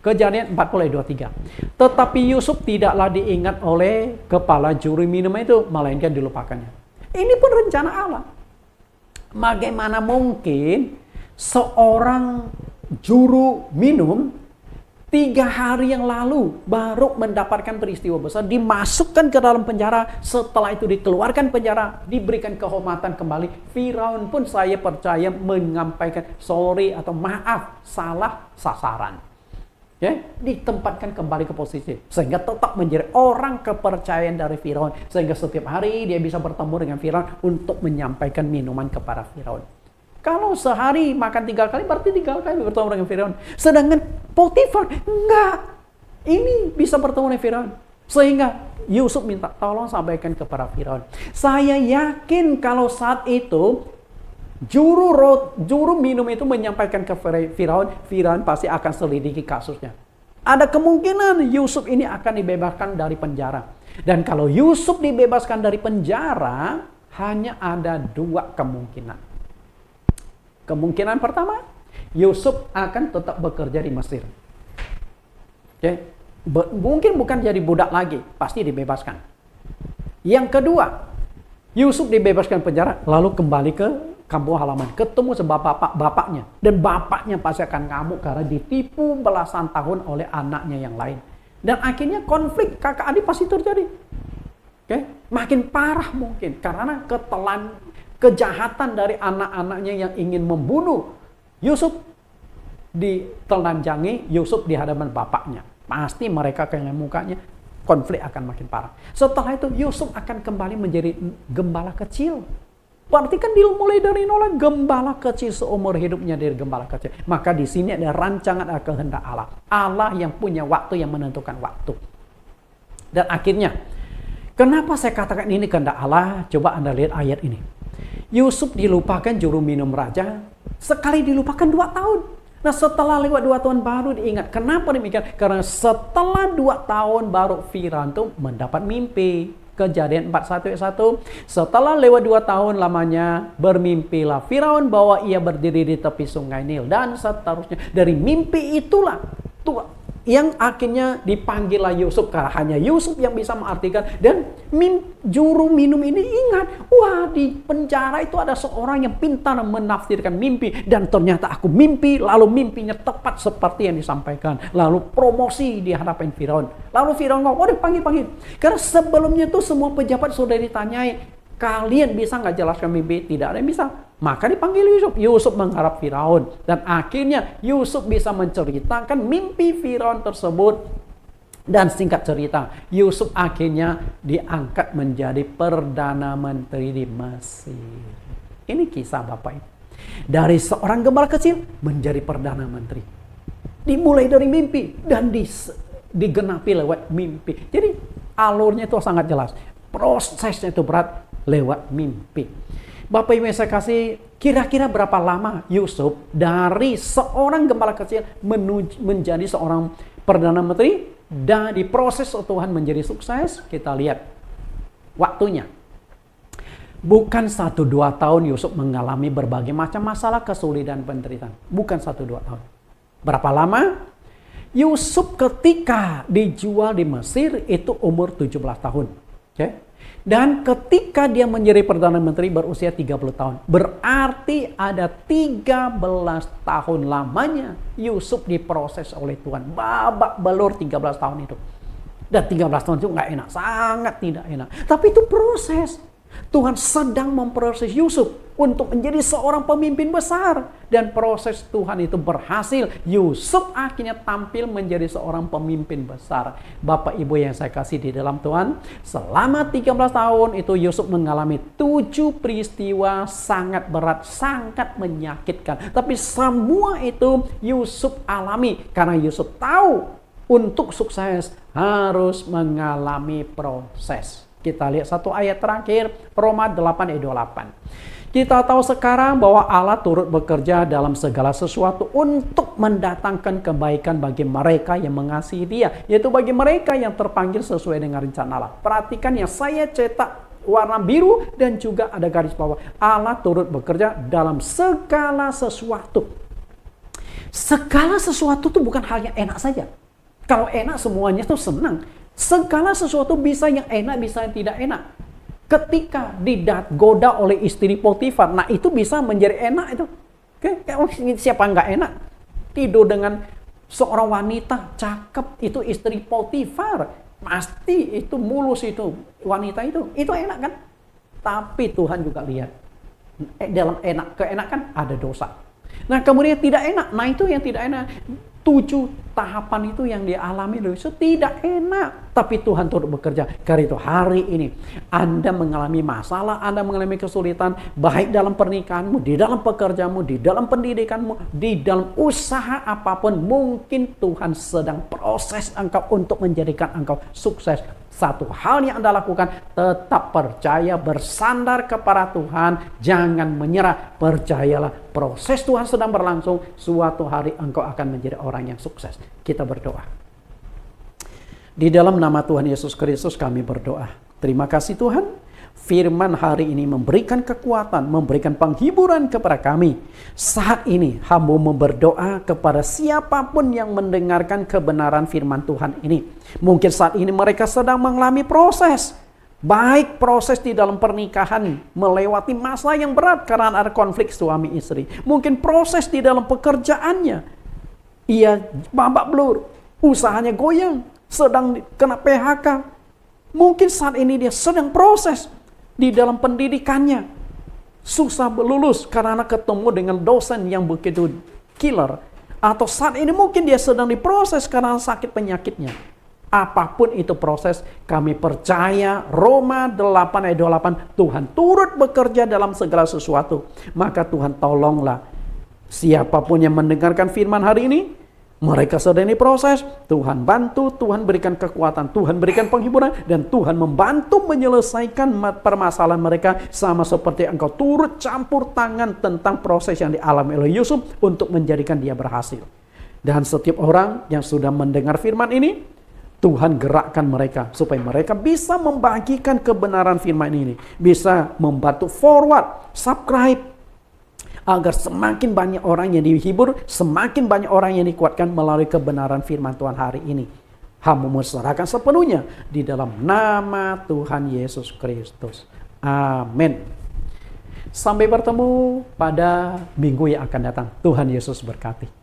Kejadian 40:23. Tetapi Yusuf tidaklah diingat oleh kepala juru minum itu, melainkan dilupakannya. Ini pun rencana Allah. Bagaimana mungkin seorang juru minum 3 hari yang lalu baru mendapatkan peristiwa besar, dimasukkan ke dalam penjara, setelah itu dikeluarkan penjara, diberikan kehormatan kembali. Firaun pun saya percaya menyampaikan sorry atau maaf, salah sasaran. Ya, ditempatkan kembali ke posisi sehingga tetap menjadi orang kepercayaan dari Firaun, sehingga setiap hari dia bisa bertemu dengan Firaun untuk menyampaikan minuman kepada Firaun. Kalau sehari makan 3 kali berarti 3 kali bertemu dengan Firaun. Sedangkan Potifar enggak, ini bisa bertemu dengan Firaun, sehingga Yusuf minta tolong sampaikan kepada Firaun. Saya yakin kalau saat itu juru minum itu menyampaikan ke Firaun, Firaun pasti akan selidiki kasusnya. Ada kemungkinan Yusuf ini akan dibebaskan dari penjara. Dan kalau Yusuf dibebaskan dari penjara, hanya ada 2 kemungkinan. Kemungkinan pertama, Yusuf akan tetap bekerja di Mesir. Oke? Mungkin bukan jadi budak lagi, pasti dibebaskan. Yang kedua, Yusuf dibebaskan penjara, lalu kembali ke kampung halaman, ketemu sama bapaknya, dan bapaknya pasti akan ngamuk karena ditipu belasan tahun oleh anaknya yang lain, dan akhirnya konflik kakak adik pasti terjadi. Oke, makin parah mungkin karena kejahatan dari anak-anaknya yang ingin membunuh Yusuf. Ditelanjangi Yusuf di hadapan bapaknya, pasti mereka kayak mukanya, konflik akan makin parah. Setelah itu Yusuf akan kembali menjadi gembala kecil. Berarti kan dimulai dari nol, gembala kecil seumur hidupnya dari gembala kecil. Maka di sini ada rancangan, ada kehendak Allah. Allah yang punya waktu, yang menentukan waktu. Dan akhirnya, kenapa saya katakan ini kehendak Allah? Coba Anda lihat ayat ini. Yusuf dilupakan juru minum raja, sekali dilupakan 2 tahun. Nah, setelah lewat 2 tahun baru diingat. Kenapa demikian? Karena setelah 2 tahun baru Firaun itu mendapat mimpi. Kejadian 41:1. Setelah lewat 2 tahun lamanya, bermimpilah Firaun bahwa ia berdiri di tepi sungai Nil, dan seterusnya. Dari mimpi itulah yang akhirnya dipanggillah Yusuf, karena hanya Yusuf yang bisa mengartikan. Dan juru minum ini ingat, wah, di penjara itu ada seorang yang pintar menafsirkan mimpi, dan ternyata aku mimpi, lalu mimpinya tepat seperti yang disampaikan, lalu promosi di hadapan Firaun. Lalu Firaun ngomong, panggil. Karena sebelumnya tuh semua pejabat sudah ditanyai, kalian bisa nggak jelaskan mimpi? Tidak ada yang bisa. Maka dipanggil Yusuf. Yusuf mengharap Firaun. Dan akhirnya Yusuf bisa menceritakan mimpi Firaun tersebut. Dan singkat cerita, Yusuf akhirnya diangkat menjadi Perdana Menteri di Mesir. Ini kisah Bapak Ibu. Dari seorang gembala kecil menjadi Perdana Menteri. Dimulai dari mimpi dan digenapi lewat mimpi. Jadi alurnya itu sangat jelas. Prosesnya itu berat lewat mimpi. Bapak Ibu yang saya kasih, kira-kira berapa lama Yusuf dari seorang gembala kecil menjadi seorang Perdana Menteri, dan di proses Tuhan menjadi sukses? Kita lihat waktunya. Bukan 1-2 tahun Yusuf mengalami berbagai macam masalah, kesulitan, penderitaan. Bukan 1-2 tahun. Berapa lama? Yusuf ketika dijual di Mesir itu umur 17 tahun. Okay? Dan ketika dia menjadi Perdana Menteri berusia 30 tahun. Berarti ada 13 tahun lamanya Yusuf diproses oleh Tuhan. Babak belur 13 tahun itu. Dan 13 tahun itu nggak enak. Sangat tidak enak. Tapi itu proses. Tuhan sedang memproses Yusuf untuk menjadi seorang pemimpin besar. Dan proses Tuhan itu berhasil. Yusuf akhirnya tampil menjadi seorang pemimpin besar. Bapak Ibu yang saya kasih di dalam Tuhan, selama 13 tahun itu Yusuf mengalami 7 peristiwa sangat berat, sangat menyakitkan. Tapi semua itu Yusuf alami karena Yusuf tahu untuk sukses harus mengalami proses. Kita lihat satu ayat terakhir, Roma 8:28. Kita tahu sekarang bahwa Allah turut bekerja dalam segala sesuatu untuk mendatangkan kebaikan bagi mereka yang mengasihi Dia, yaitu bagi mereka yang terpanggil sesuai dengan rencana Allah. Perhatikan yang saya cetak warna biru dan juga ada garis bawah. Allah turut bekerja dalam segala sesuatu. Segala sesuatu itu bukan hal yang enak saja. Kalau enak semuanya itu senang. Segala sesuatu bisa yang enak, bisa yang tidak enak. Ketika digoda oleh istri Potifar, nah itu bisa menjadi enak itu. Oke, siapa nggak enak? Tidur dengan seorang wanita cakep, itu istri Potifar. Pasti itu mulus itu, wanita itu enak kan? Tapi Tuhan juga lihat, dalam keenakan ada dosa. Nah kemudian tidak enak, nah itu yang tidak enak. 7 tahapan itu yang dialami oleh Yusuf tidak enak. Tapi Tuhan turut bekerja. Karena itu hari ini Anda mengalami masalah, Anda mengalami kesulitan. Baik dalam pernikahanmu, di dalam pekerjaanmu, di dalam pendidikanmu, di dalam usaha apapun. Mungkin Tuhan sedang proses engkau untuk menjadikan engkau sukses. Satu hal yang Anda lakukan, tetap percaya, bersandar kepada Tuhan, jangan menyerah. Percayalah, proses Tuhan sedang berlangsung. Suatu hari engkau akan menjadi orang yang sukses. Kita berdoa. Di dalam nama Tuhan Yesus Kristus kami berdoa. Terima kasih Tuhan. Firman hari ini memberikan kekuatan, memberikan penghiburan kepada kami. Saat ini hamba berdoa kepada siapapun yang mendengarkan kebenaran firman Tuhan ini. Mungkin saat ini mereka sedang mengalami proses. Baik proses di dalam pernikahan, melewati masa yang berat karena ada konflik suami istri. Mungkin proses di dalam pekerjaannya. Ia babak belur, usahanya goyang, sedang kena PHK. Mungkin saat ini dia sedang proses di dalam pendidikannya. Susah lulus karena ketemu dengan dosen yang begitu killer. Atau saat ini mungkin dia sedang diproses karena sakit penyakitnya. Apapun itu proses, kami percaya Roma 8 ayat 28, Tuhan turut bekerja dalam segala sesuatu. Maka Tuhan tolonglah siapapun yang mendengarkan firman hari ini, mereka sedang diproses, Tuhan bantu, Tuhan berikan kekuatan, Tuhan berikan penghiburan, dan Tuhan membantu menyelesaikan permasalahan mereka, sama seperti engkau turut campur tangan tentang proses yang dialami oleh Yusuf untuk menjadikan dia berhasil. Dan setiap orang yang sudah mendengar firman ini, Tuhan gerakkan mereka supaya mereka bisa membagikan kebenaran firman ini, bisa membantu forward, subscribe, agar semakin banyak orang yang dihibur, semakin banyak orang yang dikuatkan melalui kebenaran firman Tuhan hari ini. Hamba serahkan sepenuhnya di dalam nama Tuhan Yesus Kristus. Amin. Sampai bertemu pada minggu yang akan datang. Tuhan Yesus berkati.